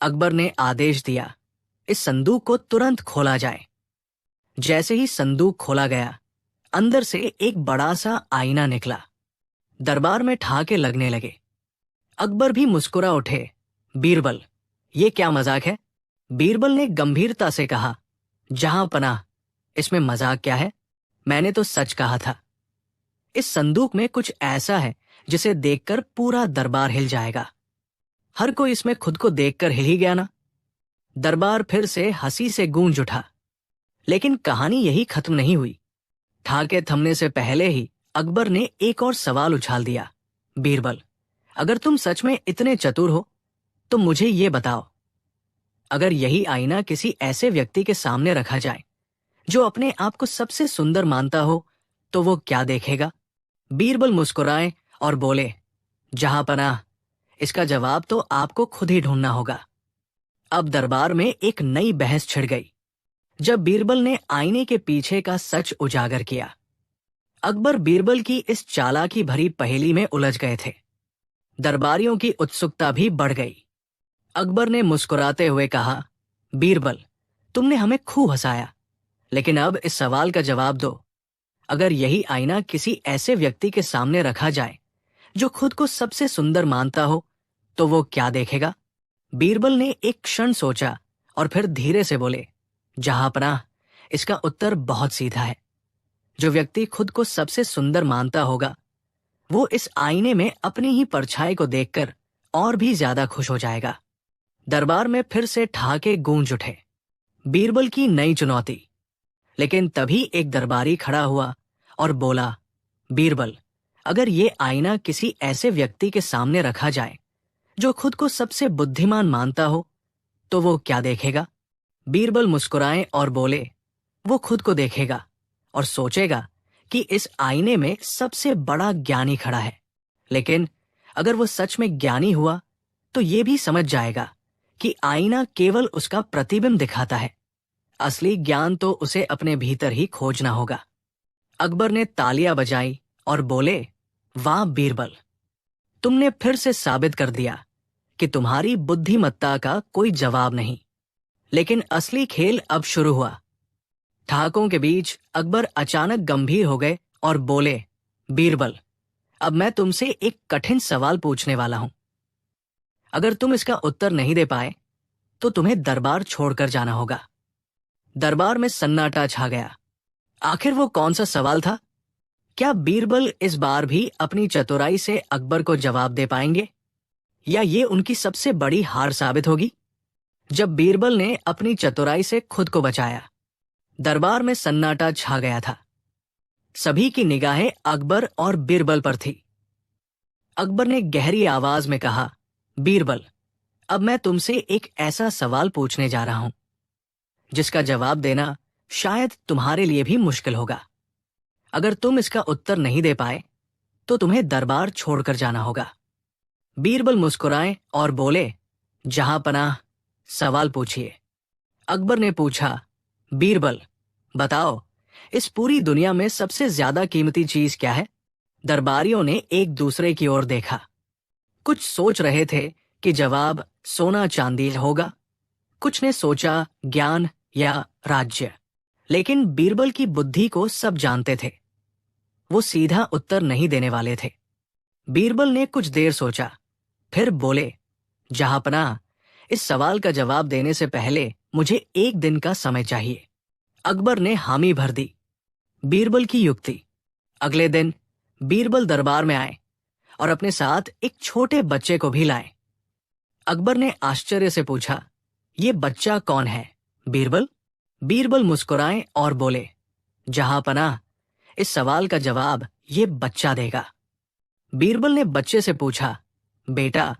अकबर ने आदेश दिया, इस संदूक को तुरंत खोला जाए। जैसे ही संदूक खोला गया, अंदर से एक बड़ा सा आईना निकला। दरबार में ठहाके लगने लगे। अकबर भी मुस्कुरा उठे। बीरबल, ये क्या मजाक है? बीरबल ने गंभीरता से कहा, जहांपनाह, इसमें मजाक क्या है? मैंने तो सच कहा था। इस संदूक में कुछ ऐसा है जिसे देखकर पूरा दरबार हिल जाएगा। हर कोई इसमें खुद को देखकर हिल ही गया ना। दरबार फिर से हंसी से गूंज उठा। लेकिन कहानी यही खत्म नहीं हुई। ठहाके थमने से पहले ही अकबर ने एक और सवाल उछाल दिया, बीरबल, अगर तुम सच में इतने चतुर हो तो मुझे ये बताओ, अगर यही आईना किसी ऐसे व्यक्ति के सामने रखा जाए जो अपने आप को सबसे सुंदर मानता हो, तो वो क्या देखेगा? बीरबल मुस्कुराए और बोले, जहांपनाह, इसका जवाब तो आपको खुद ही ढूंढना होगा। अब दरबार में एक नई बहस छिड़ गई जब बीरबल ने आईने के पीछे का सच उजागर किया। अकबर बीरबल की इस चालाकी भरी पहेली में उलझ गए थे। दरबारियों की उत्सुकता भी बढ़ गई। अकबर ने मुस्कुराते हुए कहा, बीरबल, तुमने हमें खूब हंसाया, लेकिन अब इस सवाल का जवाब दो। अगर यही आईना किसी ऐसे व्यक्ति के सामने रखा जाए जो खुद को सबसे सुंदर मानता हो, तो वो क्या देखेगा? बीरबल ने एक क्षण सोचा और फिर धीरे से बोले, जहांपनाह, इसका उत्तर बहुत सीधा है। जो व्यक्ति खुद को सबसे सुंदर मानता होगा, वो इस आईने में अपनी ही परछाई को देखकर और भी ज्यादा खुश हो जाएगा। दरबार में फिर से ठहाके गूंज उठे। बीरबल की नई चुनौती। लेकिन तभी एक दरबारी खड़ा हुआ और बोला, बीरबल, अगर ये आईना किसी ऐसे व्यक्ति के सामने रखा जाए जो खुद को सबसे बुद्धिमान मानता हो, तो वो क्या देखेगा? बीरबल मुस्कुराए और बोले, वो खुद को देखेगा और सोचेगा कि इस आईने में सबसे बड़ा ज्ञानी खड़ा है। लेकिन अगर वो सच में ज्ञानी हुआ, तो ये भी समझ जाएगा कि आईना केवल उसका प्रतिबिंब दिखाता है। असली ज्ञान तो उसे अपने भीतर ही खोजना होगा। अकबर ने तालियां बजाई और बोले, वाह बीरबल, तुमने फिर से साबित कर दिया कि तुम्हारी बुद्धिमत्ता का कोई जवाब नहीं। लेकिन असली खेल अब शुरू हुआ। ठहाकों के बीच अकबर अचानक गंभीर हो गए और बोले, बीरबल, अब मैं तुमसे एक कठिन सवाल पूछने वाला हूं। अगर तुम इसका उत्तर नहीं दे पाए, तो तुम्हें दरबार छोड़कर जाना होगा। दरबार में सन्नाटा छा गया। आखिर वो कौन सा सवाल था? क्या बीरबल इस बार भी अपनी चतुराई से अकबर को जवाब दे पाएंगे, या ये उनकी सबसे बड़ी हार साबित होगी? जब बीरबल ने अपनी चतुराई से खुद को बचाया, दरबार में सन्नाटा छा गया था। सभी की निगाहें अकबर और बीरबल पर थी। अकबर ने गहरी आवाज में कहा, बीरबल, अब मैं तुमसे एक ऐसा सवाल पूछने जा रहा हूं जिसका जवाब देना शायद तुम्हारे लिए भी मुश्किल होगा। अगर तुम इसका उत्तर नहीं दे पाए, तो तुम्हें दरबार छोड़कर जाना होगा। बीरबल मुस्कुराए और बोले, जहांपनाह, सवाल पूछिए। अकबर ने पूछा, बीरबल, बताओ, इस पूरी दुनिया में सबसे ज्यादा कीमती चीज क्या है? दरबारियों ने एक दूसरे की ओर देखा। कुछ सोच रहे थे कि जवाब सोना चांदी होगा, कुछ ने सोचा ज्ञान या राज्य, लेकिन बीरबल की बुद्धि को सब जानते थे। वो सीधा उत्तर नहीं देने वाले थे। बीरबल ने कुछ देर सोचा, फिर बोले, जहांपनाह, इस सवाल का जवाब देने से पहले मुझे 1 दिन का समय चाहिए। अकबर ने हामी भर दी। बीरबल की युक्ति। अगले दिन बीरबल दरबार में आए और अपने साथ एक छोटे बच्चे को भी लाए। अकबर ने आश्चर्य से पूछा, ये बच्चा कौन है बीरबल? बीरबल मुस्कुराए और बोले, जहांपनाह, इस सवाल का जवाब ये बच्चा देगा। बीरबल ने बच्चे से पूछा, बेटा,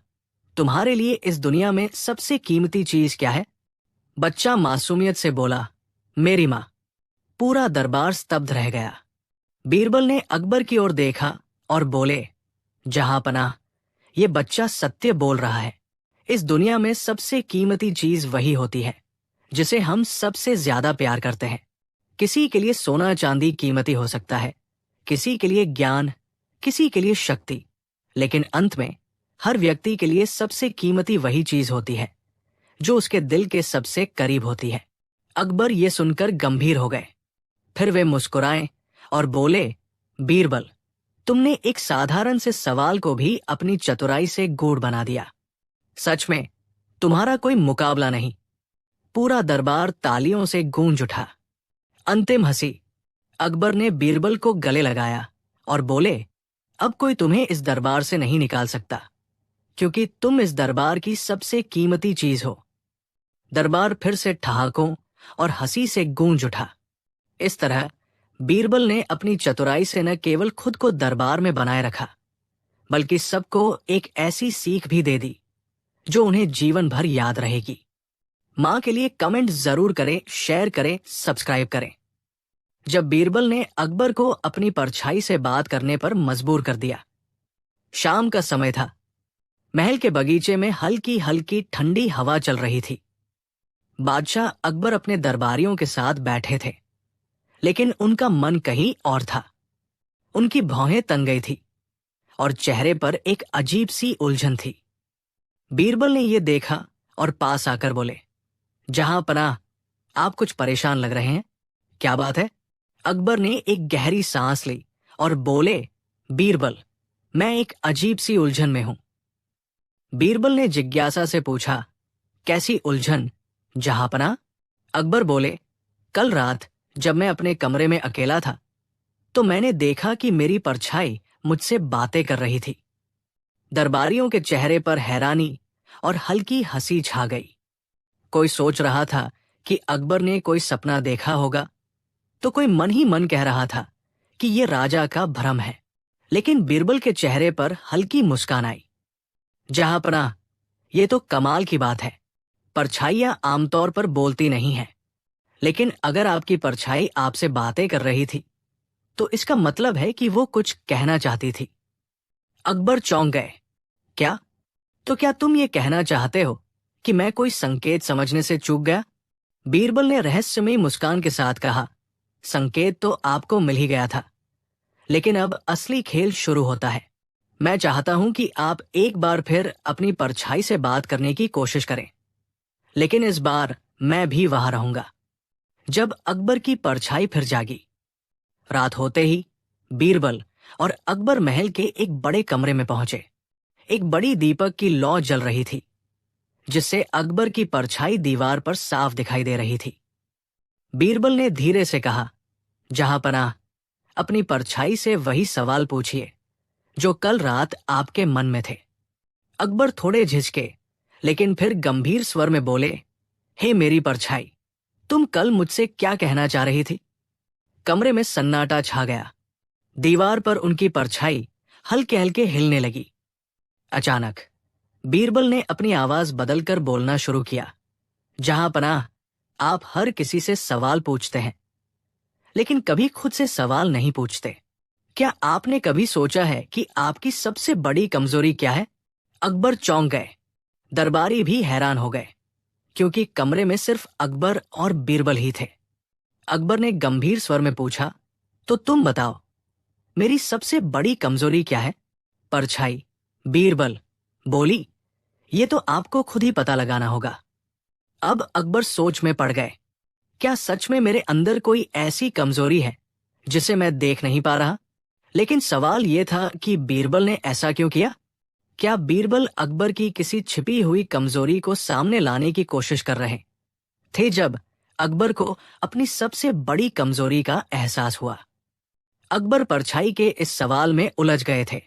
तुम्हारे लिए इस दुनिया में सबसे कीमती चीज क्या है? बच्चा मासूमियत से बोला, मेरी मां। पूरा दरबार स्तब्ध रह गया। बीरबल ने अकबर की ओर देखा और बोले, जहांपनाह, ये बच्चा सत्य बोल रहा है। इस दुनिया में सबसे कीमती चीज वही होती है जिसे हम सबसे ज्यादा प्यार करते हैं। किसी के लिए सोना चांदी कीमती हो सकता है, किसी के लिए ज्ञान, किसी के लिए शक्ति, लेकिन अंत में हर व्यक्ति के लिए सबसे कीमती वही चीज होती है जो उसके दिल के सबसे करीब होती है। अकबर ये सुनकर गंभीर हो गए। फिर वे मुस्कुराए और बोले, बीरबल, तुमने एक साधारण से सवाल को भी अपनी चतुराई से गूढ़ बना दिया। सच में तुम्हारा कोई मुकाबला नहीं। पूरा दरबार तालियों से गूंज उठा। अंतिम हंसी। अकबर ने बीरबल को गले लगाया और बोले, अब कोई तुम्हें इस दरबार से नहीं निकाल सकता, क्योंकि तुम इस दरबार की सबसे कीमती चीज हो। दरबार फिर से ठहाकों और हंसी से गूंज उठा। इस तरह बीरबल ने अपनी चतुराई से न केवल खुद को दरबार में बनाए रखा, बल्कि सबको एक ऐसी सीख भी दे दी जो उन्हें जीवन भर याद रहेगी। मां के लिए कमेंट जरूर करें, शेयर करें, सब्सक्राइब करें। जब बीरबल ने अकबर को अपनी परछाई से बात करने पर मजबूर कर दिया। शाम का समय था। महल के बगीचे में हल्की हल्की ठंडी हवा चल रही थी। बादशाह अकबर अपने दरबारियों के साथ बैठे थे, लेकिन उनका मन कहीं और था। उनकी भौहें तन गई थी और चेहरे पर एक अजीब सी उलझन थी। बीरबल ने यह देखा और पास आकर बोले, जहांपनाह, आप कुछ परेशान लग रहे हैं। क्या बात है? अकबर ने एक गहरी सांस ली और बोले, बीरबल, मैं एक अजीब सी उलझन में हूं। बीरबल ने जिज्ञासा से पूछा, कैसी उलझन जहांपनाह? अकबर बोले, कल रात जब मैं अपने कमरे में अकेला था तो मैंने देखा कि मेरी परछाई मुझसे बातें कर रही थी। दरबारियों के चेहरे पर हैरानी और हल्की हंसी छा गई। कोई सोच रहा था कि अकबर ने कोई सपना देखा होगा, तो कोई मन ही मन कह रहा था कि यह राजा का भ्रम है। लेकिन बीरबल के चेहरे पर हल्की मुस्कान आई। जहांपनाह, ये तो कमाल की बात है। परछाइयां आमतौर पर बोलती नहीं हैं, लेकिन अगर आपकी परछाई आपसे बातें कर रही थी तो इसका मतलब है कि वो कुछ कहना चाहती थी। अकबर चौंक गए। क्या? तो क्या तुम ये कहना चाहते हो कि मैं कोई संकेत समझने से चूक गया? बीरबल ने रहस्यमयी मुस्कान के साथ कहा, संकेत तो आपको मिल ही गया था, लेकिन अब असली खेल शुरू होता है। मैं चाहता हूं कि आप एक बार फिर अपनी परछाई से बात करने की कोशिश करें, लेकिन इस बार मैं भी वहां रहूंगा। जब अकबर की परछाई फिर जागी। रात होते ही बीरबल और अकबर महल के एक बड़े कमरे में पहुंचे। एक बड़ी दीपक की लौ जल रही थी, जिससे अकबर की परछाई दीवार पर साफ दिखाई दे रही थी। बीरबल ने धीरे से कहा, जहांपनाह, अपनी परछाई से वही सवाल पूछिए जो कल रात आपके मन में थे। अकबर थोड़े झिझके, लेकिन फिर गंभीर स्वर में बोले, हे मेरी परछाई, तुम कल मुझसे क्या कहना चाह रही थी? कमरे में सन्नाटा छा गया। दीवार पर उनकी परछाई हल्के हल्के हिलने लगी। अचानक बीरबल ने अपनी आवाज बदलकर बोलना शुरू किया, जहांपनाह, आप हर किसी से सवाल पूछते हैं, लेकिन कभी खुद से सवाल नहीं पूछते। क्या आपने कभी सोचा है कि आपकी सबसे बड़ी कमजोरी क्या है? अकबर चौंक गए। दरबारी भी हैरान हो गए, क्योंकि कमरे में सिर्फ अकबर और बीरबल ही थे। अकबर ने गंभीर स्वर में पूछा, तो तुम बताओ, मेरी सबसे बड़ी कमजोरी क्या है? परछाई बीरबल बोली, ये तो आपको खुद ही पता लगाना होगा। अब अकबर सोच में पड़ गए। क्या सच में मेरे अंदर कोई ऐसी कमजोरी है जिसे मैं देख नहीं पा रहा? लेकिन सवाल यह था कि बीरबल ने ऐसा क्यों किया? क्या बीरबल अकबर की किसी छिपी हुई कमजोरी को सामने लाने की कोशिश कर रहे थे जब अकबर को अपनी सबसे बड़ी कमजोरी का एहसास हुआ? अकबर परछाई के इस सवाल में उलझ गए थे।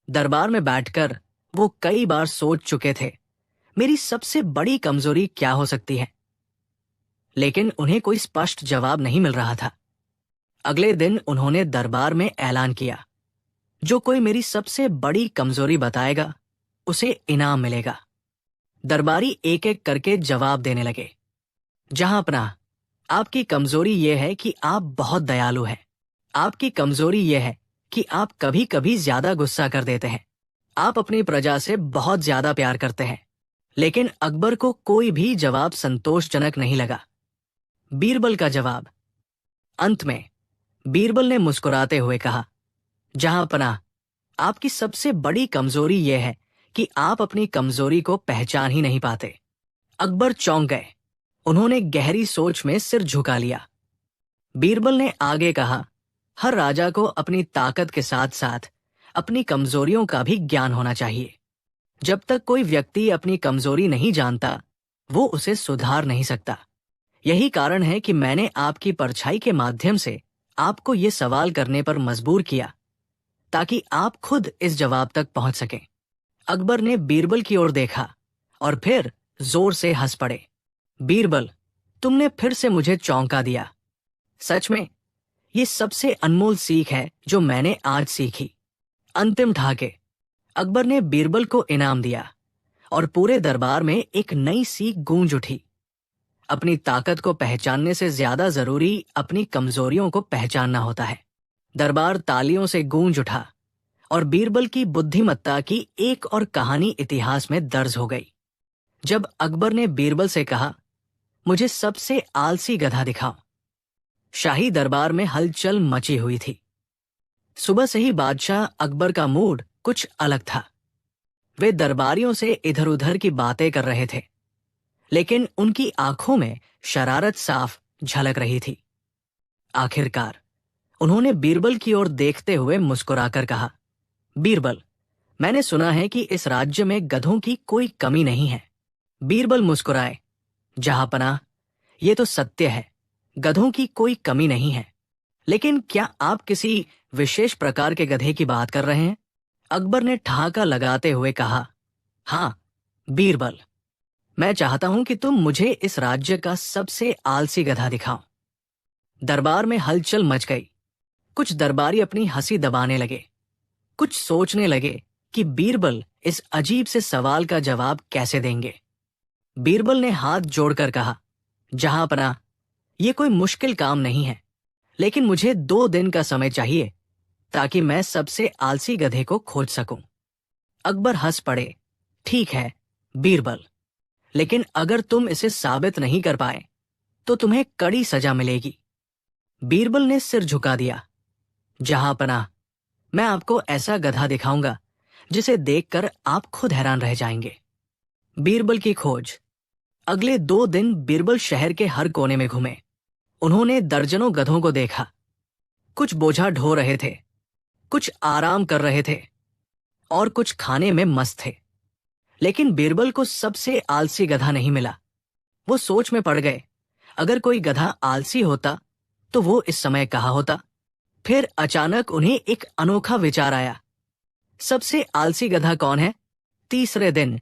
दरबार में बैठकर वो कई बार सोच चुके थे, मेरी सबसे बड़ी कमजोरी क्या हो सकती है? लेकिन उन्हें कोई स्पष्ट जवाब नहीं मिल रहा था। अगले दिन उन्होंने दरबार में ऐलान किया, जो कोई मेरी सबसे बड़ी कमजोरी बताएगा उसे इनाम मिलेगा। दरबारी एक एक करके जवाब देने लगे। जहां अपना, आपकी कमजोरी यह है कि आप बहुत दयालु हैं। आपकी कमजोरी यह है कि आप कभी कभी ज्यादा गुस्सा कर देते हैं। आप अपनी प्रजा से बहुत ज्यादा प्यार करते हैं। लेकिन अकबर को कोई भी जवाब संतोषजनक नहीं लगा। बीरबल का जवाब। अंत में बीरबल ने मुस्कुराते हुए कहा, जहां पनाह, आपकी सबसे बड़ी कमजोरी यह है कि आप अपनी कमजोरी को पहचान ही नहीं पाते। अकबर चौंक गए। उन्होंने गहरी सोच में सिर झुका लिया। बीरबल ने आगे कहा, हर राजा को अपनी ताकत के साथ साथ अपनी कमजोरियों का भी ज्ञान होना चाहिए। जब तक कोई व्यक्ति अपनी कमजोरी नहीं जानता, वो उसे सुधार नहीं सकता। यही कारण है कि मैंने आपकी परछाई के माध्यम से आपको ये सवाल करने पर मजबूर किया, ताकि आप खुद इस जवाब तक पहुंच सकें। अकबर ने बीरबल की ओर देखा और फिर जोर से हंस पड़े। बीरबल, तुमने फिर से मुझे चौंका दिया। सच में ये सबसे अनमोल सीख है जो मैंने आज सीखी। अंतिम ठहाके। अकबर ने बीरबल को इनाम दिया और पूरे दरबार में एक नई सीख गूंज उठी। अपनी ताकत को पहचानने से ज्यादा जरूरी अपनी कमजोरियों को पहचानना होता है। दरबार तालियों से गूंज उठा और बीरबल की बुद्धिमत्ता की एक और कहानी इतिहास में दर्ज हो गई। जब अकबर ने बीरबल से कहा, मुझे सबसे आलसी गधा दिखाओ, शाही दरबार में हलचल मची हुई थी। सुबह से ही बादशाह अकबर का मूड कुछ अलग था। वे दरबारियों से इधर उधर की बातें कर रहे थे, लेकिन उनकी आंखों में शरारत साफ झलक रही थी। आखिरकार उन्होंने बीरबल की ओर देखते हुए मुस्कुराकर कहा, बीरबल, मैंने सुना है कि इस राज्य में गधों की कोई कमी नहीं है। बीरबल मुस्कुराए, जहांपनाह, ये तो सत्य है, गधों की कोई कमी नहीं है। लेकिन क्या आप किसी विशेष प्रकार के गधे की बात कर रहे हैं? अकबर ने ठहाका लगाते हुए कहा, हाँ बीरबल, मैं चाहता हूं कि तुम मुझे इस राज्य का सबसे आलसी गधा दिखाओ। दरबार में हलचल मच गई। कुछ दरबारी अपनी हंसी दबाने लगे, कुछ सोचने लगे कि बीरबल इस अजीब से सवाल का जवाब कैसे देंगे। बीरबल ने हाथ जोड़कर कहा, जहांपनाह, ये कोई मुश्किल काम नहीं है, लेकिन मुझे 2 दिन का समय चाहिए ताकि मैं सबसे आलसी गधे को खोज सकूं। अकबर हंस पड़े, ठीक है बीरबल, लेकिन अगर तुम इसे साबित नहीं कर पाए तो तुम्हें कड़ी सजा मिलेगी। बीरबल ने सिर झुका दिया। जहांपनाह, मैं आपको ऐसा गधा दिखाऊंगा जिसे देखकर आप खुद हैरान रह जाएंगे। बीरबल की खोज। अगले 2 दिन बीरबल शहर के हर कोने में घूमे। उन्होंने दर्जनों गधों को देखा। कुछ बोझा ढो रहे थे, कुछ आराम कर रहे थे और कुछ खाने में मस्त थे। लेकिन बीरबल को सबसे आलसी गधा नहीं मिला। वो सोच में पड़ गए, अगर कोई गधा आलसी होता तो वो इस समय कहाँ होता? फिर अचानक उन्हें एक अनोखा विचार आया, सबसे आलसी गधा कौन है? तीसरे दिन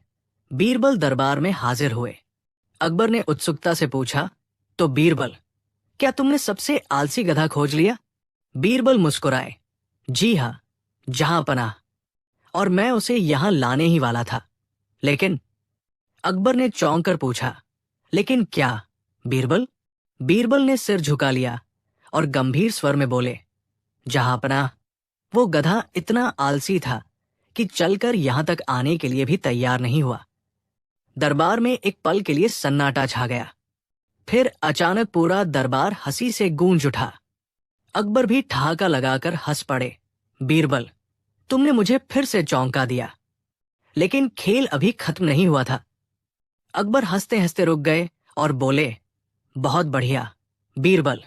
बीरबल दरबार में हाजिर हुए। अकबर ने उत्सुकता से पूछा, तो बीरबल, क्या तुमने सबसे आलसी गधा खोज लिया? बीरबल मुस्कुराए, जी हां जहांपनाह, और मैं उसे यहां लाने ही वाला था। लेकिन अकबर ने चौंक कर पूछा, लेकिन क्या बीरबल? बीरबल ने सिर झुका लिया और गंभीर स्वर में बोले, जहांपनाह, वो गधा इतना आलसी था कि चलकर यहां तक आने के लिए भी तैयार नहीं हुआ। दरबार में एक पल के लिए सन्नाटा छा गया। फिर अचानक पूरा दरबार हंसी से गूंज उठा। अकबर भी ठहाका लगाकर हंस पड़े। बीरबल, तुमने मुझे फिर से चौंका दिया। लेकिन खेल अभी खत्म नहीं हुआ था। अकबर हंसते हंसते रुक गए और बोले, बहुत बढ़िया, बीरबल,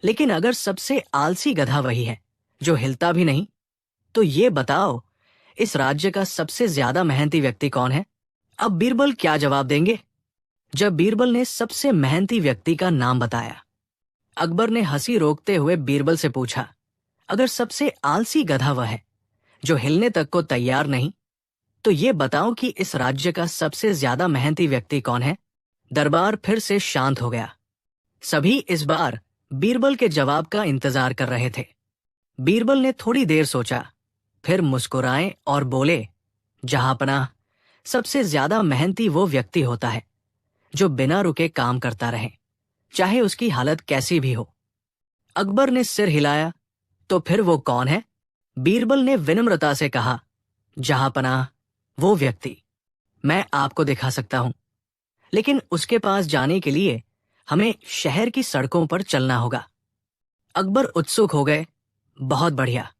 लेकिन अगर सबसे आलसी गधा वही है जो हिलता भी नहीं, तो ये बताओ इस राज्य का सबसे ज्यादा मेहनती व्यक्ति कौन है? अब बीरबल क्या जवाब देंगे? जब बीरबल ने सबसे मेहनती व्यक्ति का नाम बताया, अकबर ने हंसी रोकते हुए बीरबल से पूछा, अगर सबसे आलसी गधा वह है जो हिलने तक को तैयार नहीं, तो ये बताओ कि इस राज्य का सबसे ज्यादा मेहनती व्यक्ति कौन है? दरबार फिर से शांत हो गया। सभी इस बार बीरबल के जवाब का इंतजार कर रहे थे। बीरबल ने थोड़ी देर सोचा, फिर मुस्कुराए और बोले, जहांपनाह, सबसे ज्यादा मेहनती वो व्यक्ति होता है जो बिना रुके काम करता रहे, चाहे उसकी हालत कैसी भी हो। अकबर ने सिर हिलाया, तो फिर वो कौन है? बीरबल ने विनम्रता से कहा, जहांपनाह, वो व्यक्ति मैं आपको दिखा सकता हूं, लेकिन उसके पास जाने के लिए हमें शहर की सड़कों पर चलना होगा। अकबर उत्सुक हो गए, बहुत बढ़िया,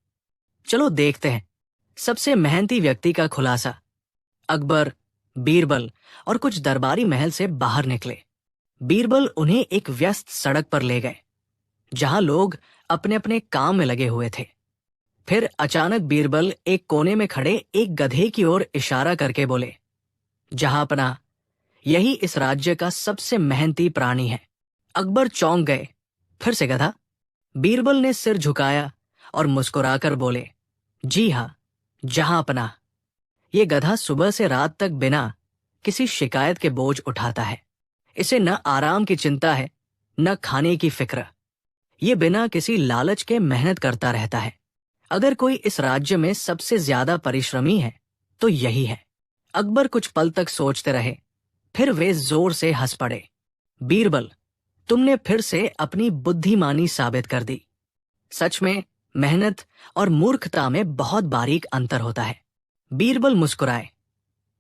चलो देखते हैं सबसे मेहनती व्यक्ति का खुलासा। अकबर, बीरबल और कुछ दरबारी महल से बाहर निकले। बीरबल उन्हें एक व्यस्त सड़क पर ले गए जहां लोग अपने अपने काम में लगे हुए थे। फिर अचानक बीरबल एक कोने में खड़े एक गधे की ओर इशारा करके बोले, जहांपनाह, यही इस राज्य का सबसे मेहनती प्राणी है। अकबर चौंक गए, फिर से गधा? बीरबल ने सिर झुकाया और मुस्कुराकर बोले, जी हां, जहांपनाह, ये गधा सुबह से रात तक बिना किसी शिकायत के बोझ उठाता है। इसे न आराम की चिंता है, न खाने की फिक्र। ये बिना किसी लालच के मेहनत करता रहता है। अगर कोई इस राज्य में सबसे ज्यादा परिश्रमी है तो यही है। अकबर कुछ पल तक सोचते रहे, फिर वे जोर से हंस पड़े। बीरबल, तुमने फिर से अपनी बुद्धिमानी साबित कर दी। सच में मेहनत और मूर्खता में बहुत बारीक अंतर होता है। बीरबल मुस्कुराए,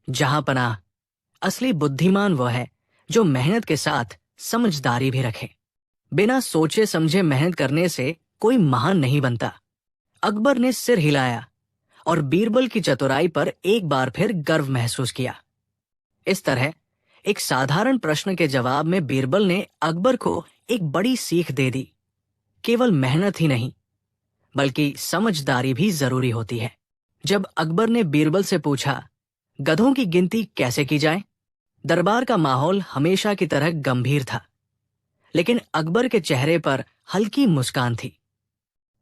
जहांपनाह, असली बुद्धिमान वह है जो मेहनत के साथ समझदारी भी रखे। बिना सोचे समझे मेहनत करने से कोई महान नहीं बनता। अकबर ने सिर हिलाया और बीरबल की चतुराई पर एक बार फिर गर्व महसूस किया। इस तरह एक साधारण प्रश्न के जवाब में बीरबल ने अकबर को एक बड़ी सीख दे दी। केवल मेहनत ही नहीं, बल्कि समझदारी भी जरूरी होती है। जब अकबर ने बीरबल से पूछा, गधों की गिनती कैसे की जाए, दरबार का माहौल हमेशा की तरह गंभीर था, लेकिन अकबर के चेहरे पर हल्की मुस्कान थी।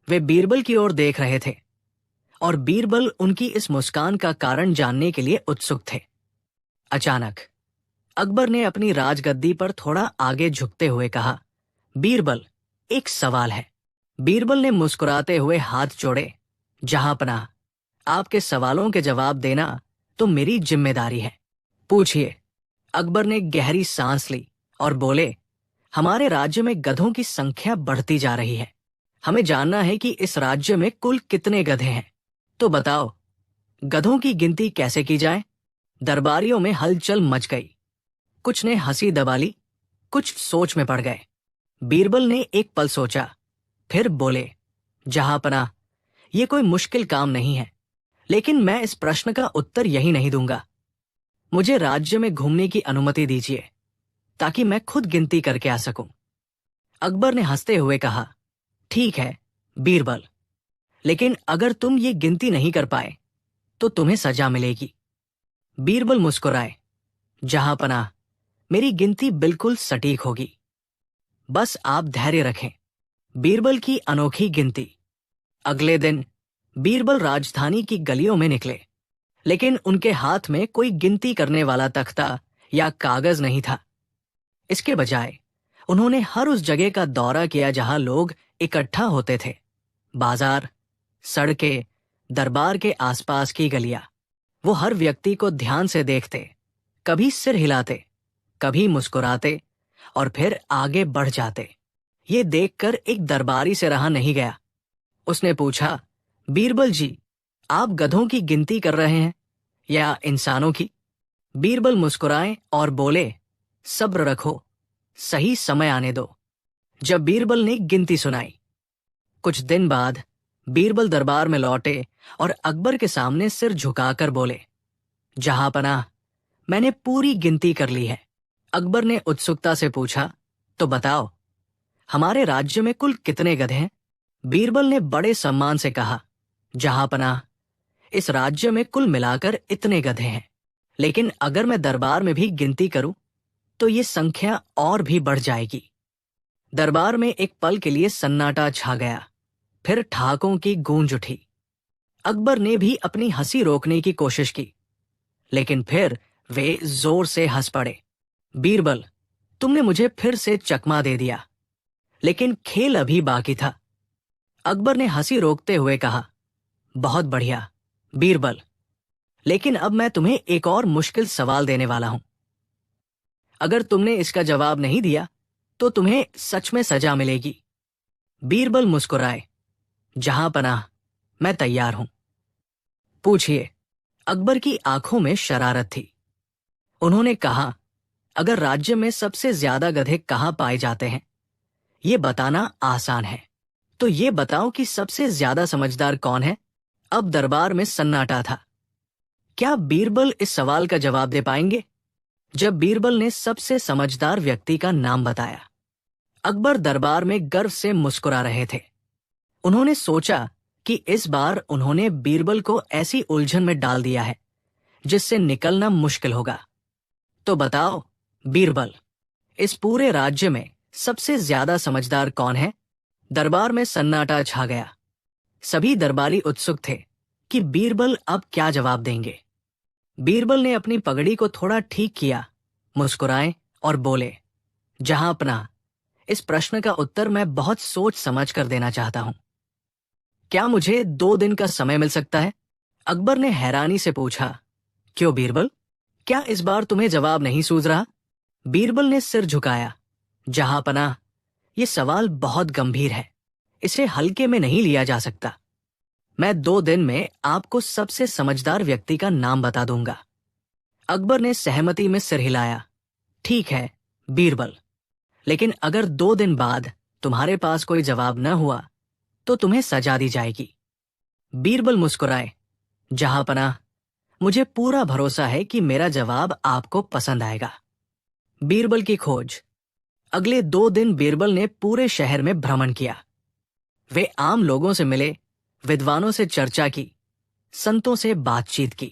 वे बीरबल की ओर देख रहे थे और बीरबल उनकी इस मुस्कान का कारण जानने के लिए उत्सुक थे। अचानक अकबर ने अपनी राजगद्दी पर थोड़ा आगे झुकते हुए कहा, बीरबल, एक सवाल है। बीरबल ने मुस्कुराते हुए हाथ जोड़े, जहांपनाह, आपके सवालों के जवाब देना तो मेरी जिम्मेदारी है। पूछिए। अकबर ने गहरी सांस ली और बोले, हमारे राज्य में गधों की संख्या बढ़ती जा रही है। हमें जानना है कि इस राज्य में कुल कितने गधे हैं। तो बताओ, गधों की गिनती कैसे की जाए? दरबारियों में हलचल मच गई। कुछ ने हंसी दबा ली, कुछ सोच में पड़ गए। बीरबल ने एक पल सोचा, फिर बोले, जहांपनाह, यह कोई मुश्किल काम नहीं है, लेकिन मैं इस प्रश्न का उत्तर यही नहीं दूंगा। मुझे राज्य में घूमने की अनुमति दीजिए ताकि मैं खुद गिनती करके आ सकूं। अकबर ने हंसते हुए कहा, ठीक है बीरबल, लेकिन अगर तुम ये गिनती नहीं कर पाए तो तुम्हें सजा मिलेगी। बीरबल मुस्कुराए, जहांपनाह, मेरी गिनती बिल्कुल सटीक होगी, बस आप धैर्य रखें। बीरबल की अनोखी गिनती। अगले दिन बीरबल राजधानी की गलियों में निकले, लेकिन उनके हाथ में कोई गिनती करने वाला तख्ता या कागज नहीं था। इसके बजाय उन्होंने हर उस जगह का दौरा किया जहां लोग इकट्ठा होते थे। बाजार, सड़कें, दरबार के आसपास की गलियां। वो हर व्यक्ति को ध्यान से देखते, कभी सिर हिलाते, कभी मुस्कुराते और फिर आगे बढ़ जाते। ये देखकर एक दरबारी से रहा नहीं गया। उसने पूछा, बीरबल जी, आप गधों की गिनती कर रहे हैं या इंसानों की? बीरबल मुस्कुराए और बोले, सब्र रखो, सही समय आने दो। जब बीरबल ने गिनती सुनाई, कुछ दिन बाद बीरबल दरबार में लौटे और अकबर के सामने सिर झुकाकर बोले, जहांपनाह, मैंने पूरी गिनती कर ली है। अकबर ने उत्सुकता से पूछा, तो बताओ, हमारे राज्य में कुल कितने गधे हैं? बीरबल ने बड़े सम्मान से कहा, जहांपनाह, इस राज्य में कुल मिलाकर इतने गधे हैं, लेकिन अगर मैं दरबार में भी गिनती करूं तो ये संख्या और भी बढ़ जाएगी। दरबार में एक पल के लिए सन्नाटा छा गया। फिर ठहाकों की गूंज उठी। अकबर ने भी अपनी हंसी रोकने की कोशिश की, लेकिन फिर वे जोर से हंस पड़े। बीरबल, तुमने मुझे फिर से चकमा दे दिया, लेकिन खेल अभी बाकी था। अकबर ने हंसी रोकते हुए कहा, बहुत बढ़िया बीरबल, लेकिन अब मैं तुम्हें एक और मुश्किल सवाल देने वाला हूं। अगर तुमने इसका जवाब नहीं दिया तो तुम्हें सच में सजा मिलेगी। बीरबल मुस्कुराए, जहांपनाह, मैं तैयार हूं। पूछिए। अकबर की आंखों में शरारत थी। उन्होंने कहा, अगर राज्य में सबसे ज्यादा गधे कहां पाए जाते हैं ये बताना आसान है, तो ये बताओ कि सबसे ज्यादा समझदार कौन है? अब दरबार में सन्नाटा था। क्या बीरबल इस सवाल का जवाब दे पाएंगे? जब बीरबल ने सबसे समझदार व्यक्ति का नाम बताया, अकबर दरबार में गर्व से मुस्कुरा रहे थे। उन्होंने सोचा कि इस बार उन्होंने बीरबल को ऐसी उलझन में डाल दिया है जिससे निकलना मुश्किल होगा। तो बताओ बीरबल, इस पूरे राज्य में सबसे ज्यादा समझदार कौन है? दरबार में सन्नाटा छा गया। सभी दरबारी उत्सुक थे कि बीरबल अब क्या जवाब देंगे। बीरबल ने अपनी पगड़ी को थोड़ा ठीक किया, मुस्कुराए और बोले, जहांपनाह, इस प्रश्न का उत्तर मैं बहुत सोच समझ कर देना चाहता हूं। क्या मुझे 2 दिन का समय मिल सकता है? अकबर ने हैरानी से पूछा। क्यों बीरबल, क्या इस बार तुम्हें जवाब नहीं सूझ रहा? बीरबल ने सिर झुकाया, जहांपनाह, ये सवाल बहुत गंभीर है, इसे हल्के में नहीं लिया जा सकता। मैं 2 दिन में आपको सबसे समझदार व्यक्ति का नाम बता दूंगा। अकबर ने सहमति में सिर हिलाया। ठीक है बीरबल, लेकिन अगर 2 दिन बाद तुम्हारे पास कोई जवाब न हुआ तो तुम्हें सजा दी जाएगी। बीरबल मुस्कुराए, जहांपनाह, मुझे पूरा भरोसा है कि मेरा जवाब आपको पसंद आएगा। बीरबल की खोज। अगले 2 दिन बीरबल ने पूरे शहर में भ्रमण किया। वे आम लोगों से मिले, विद्वानों से चर्चा की, संतों से बातचीत की।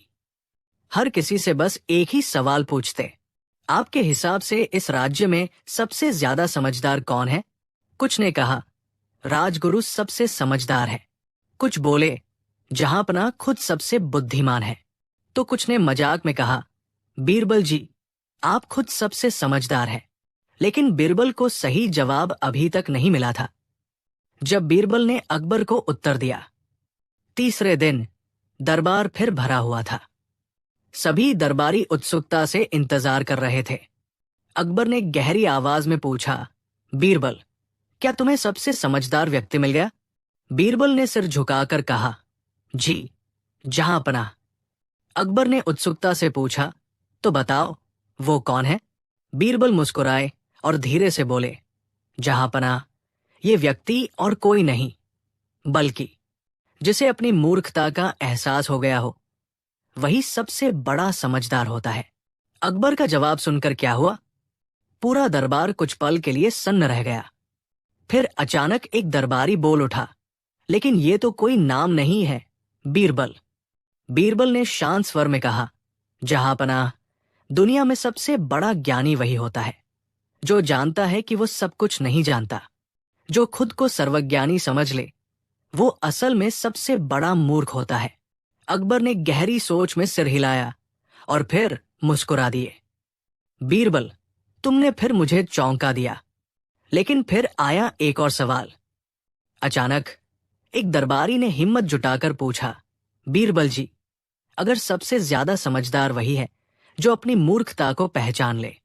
हर किसी से बस एक ही सवाल पूछते, आपके हिसाब से इस राज्य में सबसे ज्यादा समझदार कौन है? कुछ ने कहा, राजगुरु सबसे समझदार है। कुछ बोले, जहांपनाह खुद सबसे बुद्धिमान है। तो कुछ ने मजाक में कहा, बीरबल जी, आप खुद सबसे समझदार हैं। लेकिन बीरबल को सही जवाब अभी तक नहीं मिला था। जब बीरबल ने अकबर को उत्तर दिया, तीसरे दिन दरबार फिर भरा हुआ था। सभी दरबारी उत्सुकता से इंतजार कर रहे थे। अकबर ने गहरी आवाज में पूछा, बीरबल, क्या तुम्हें सबसे समझदार व्यक्ति मिल गया? बीरबल ने सिर झुकाकर कहा, जी जहांपनाह। अकबर ने उत्सुकता से पूछा, तो बताओ वो कौन है? बीरबल मुस्कुराए और धीरे से बोले, जहांपनाह, ये व्यक्ति और कोई नहीं, बल्कि जिसे अपनी मूर्खता का एहसास हो गया हो, वही सबसे बड़ा समझदार होता है। अकबर का जवाब सुनकर क्या हुआ? पूरा दरबार कुछ पल के लिए सन्न रह गया। फिर अचानक एक दरबारी बोल उठा, लेकिन ये तो कोई नाम नहीं है, बीरबल। बीरबल ने शांत स्वर में कहा, जहांपनाह, दुनिया में सबसे बड़ा ज्ञानी वही होता है जो जानता है कि वो सब कुछ नहीं जानता। जो खुद को सर्वज्ञानी समझ ले, वो असल में सबसे बड़ा मूर्ख होता है। अकबर ने गहरी सोच में सिर हिलाया और फिर मुस्कुरा दिए। बीरबल, तुमने फिर मुझे चौंका दिया। लेकिन फिर आया एक और सवाल। अचानक एक दरबारी ने हिम्मत जुटाकर पूछा, बीरबल जी, अगर सबसे ज्यादा समझदार वही है जो अपनी मूर्खता को पहचान ले,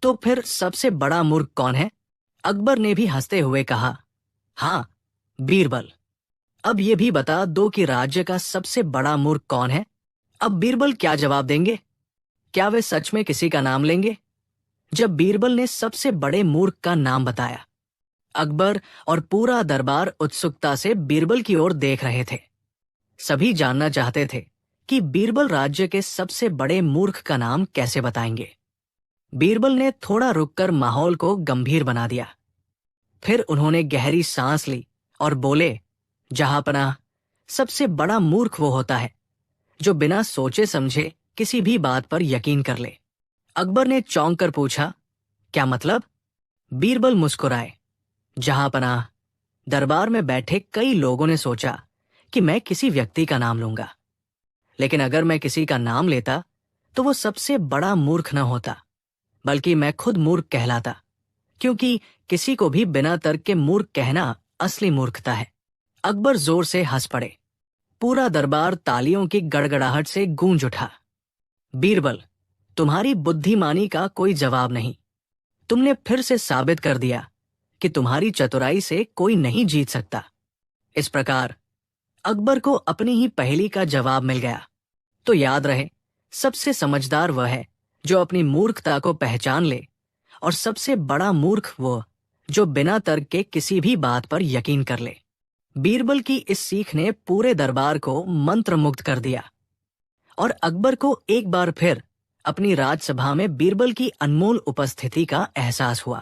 तो फिर सबसे बड़ा मूर्ख कौन है? अकबर ने भी हंसते हुए कहा, हाँ बीरबल, अब ये भी बता दो कि राज्य का सबसे बड़ा मूर्ख कौन है? अब बीरबल क्या जवाब देंगे? क्या वे सच में किसी का नाम लेंगे? जब बीरबल ने सबसे बड़े मूर्ख का नाम बताया, अकबर और पूरा दरबार उत्सुकता से बीरबल की ओर देख रहे थे। सभी जानना चाहते थे कि बीरबल राज्य के सबसे बड़े मूर्ख का नाम कैसे बताएंगे। बीरबल ने थोड़ा रुककर माहौल को गंभीर बना दिया। फिर उन्होंने गहरी सांस ली और बोले, जहांपनाह, सबसे बड़ा मूर्ख वो होता है जो बिना सोचे समझे किसी भी बात पर यकीन कर ले। अकबर ने चौंक कर पूछा, क्या मतलब? बीरबल मुस्कुराए, जहांपनाह, दरबार में बैठे कई लोगों ने सोचा कि मैं किसी व्यक्ति का नाम लूंगा, लेकिन अगर मैं किसी का नाम लेता तो वो सबसे बड़ा मूर्ख न होता, बल्कि मैं खुद मूर्ख कहलाता, क्योंकि किसी को भी बिना तर्क के मूर्ख कहना असली मूर्खता है। अकबर जोर से हंस पड़े। पूरा दरबार तालियों की गड़गड़ाहट से गूंज उठा। बीरबल, तुम्हारी बुद्धिमानी का कोई जवाब नहीं। तुमने फिर से साबित कर दिया कि तुम्हारी चतुराई से कोई नहीं जीत सकता। इस प्रकार अकबर को अपनी ही पहेली का जवाब मिल गया। तो याद रहे, सबसे समझदार वह है जो अपनी मूर्खता को पहचान ले, और सबसे बड़ा मूर्ख वो जो बिना तर्क के किसी भी बात पर यकीन कर ले। बीरबल की इस सीख ने पूरे दरबार को मंत्रमुग्ध कर दिया, और अकबर को एक बार फिर अपनी राजसभा में बीरबल की अनमोल उपस्थिति का एहसास हुआ।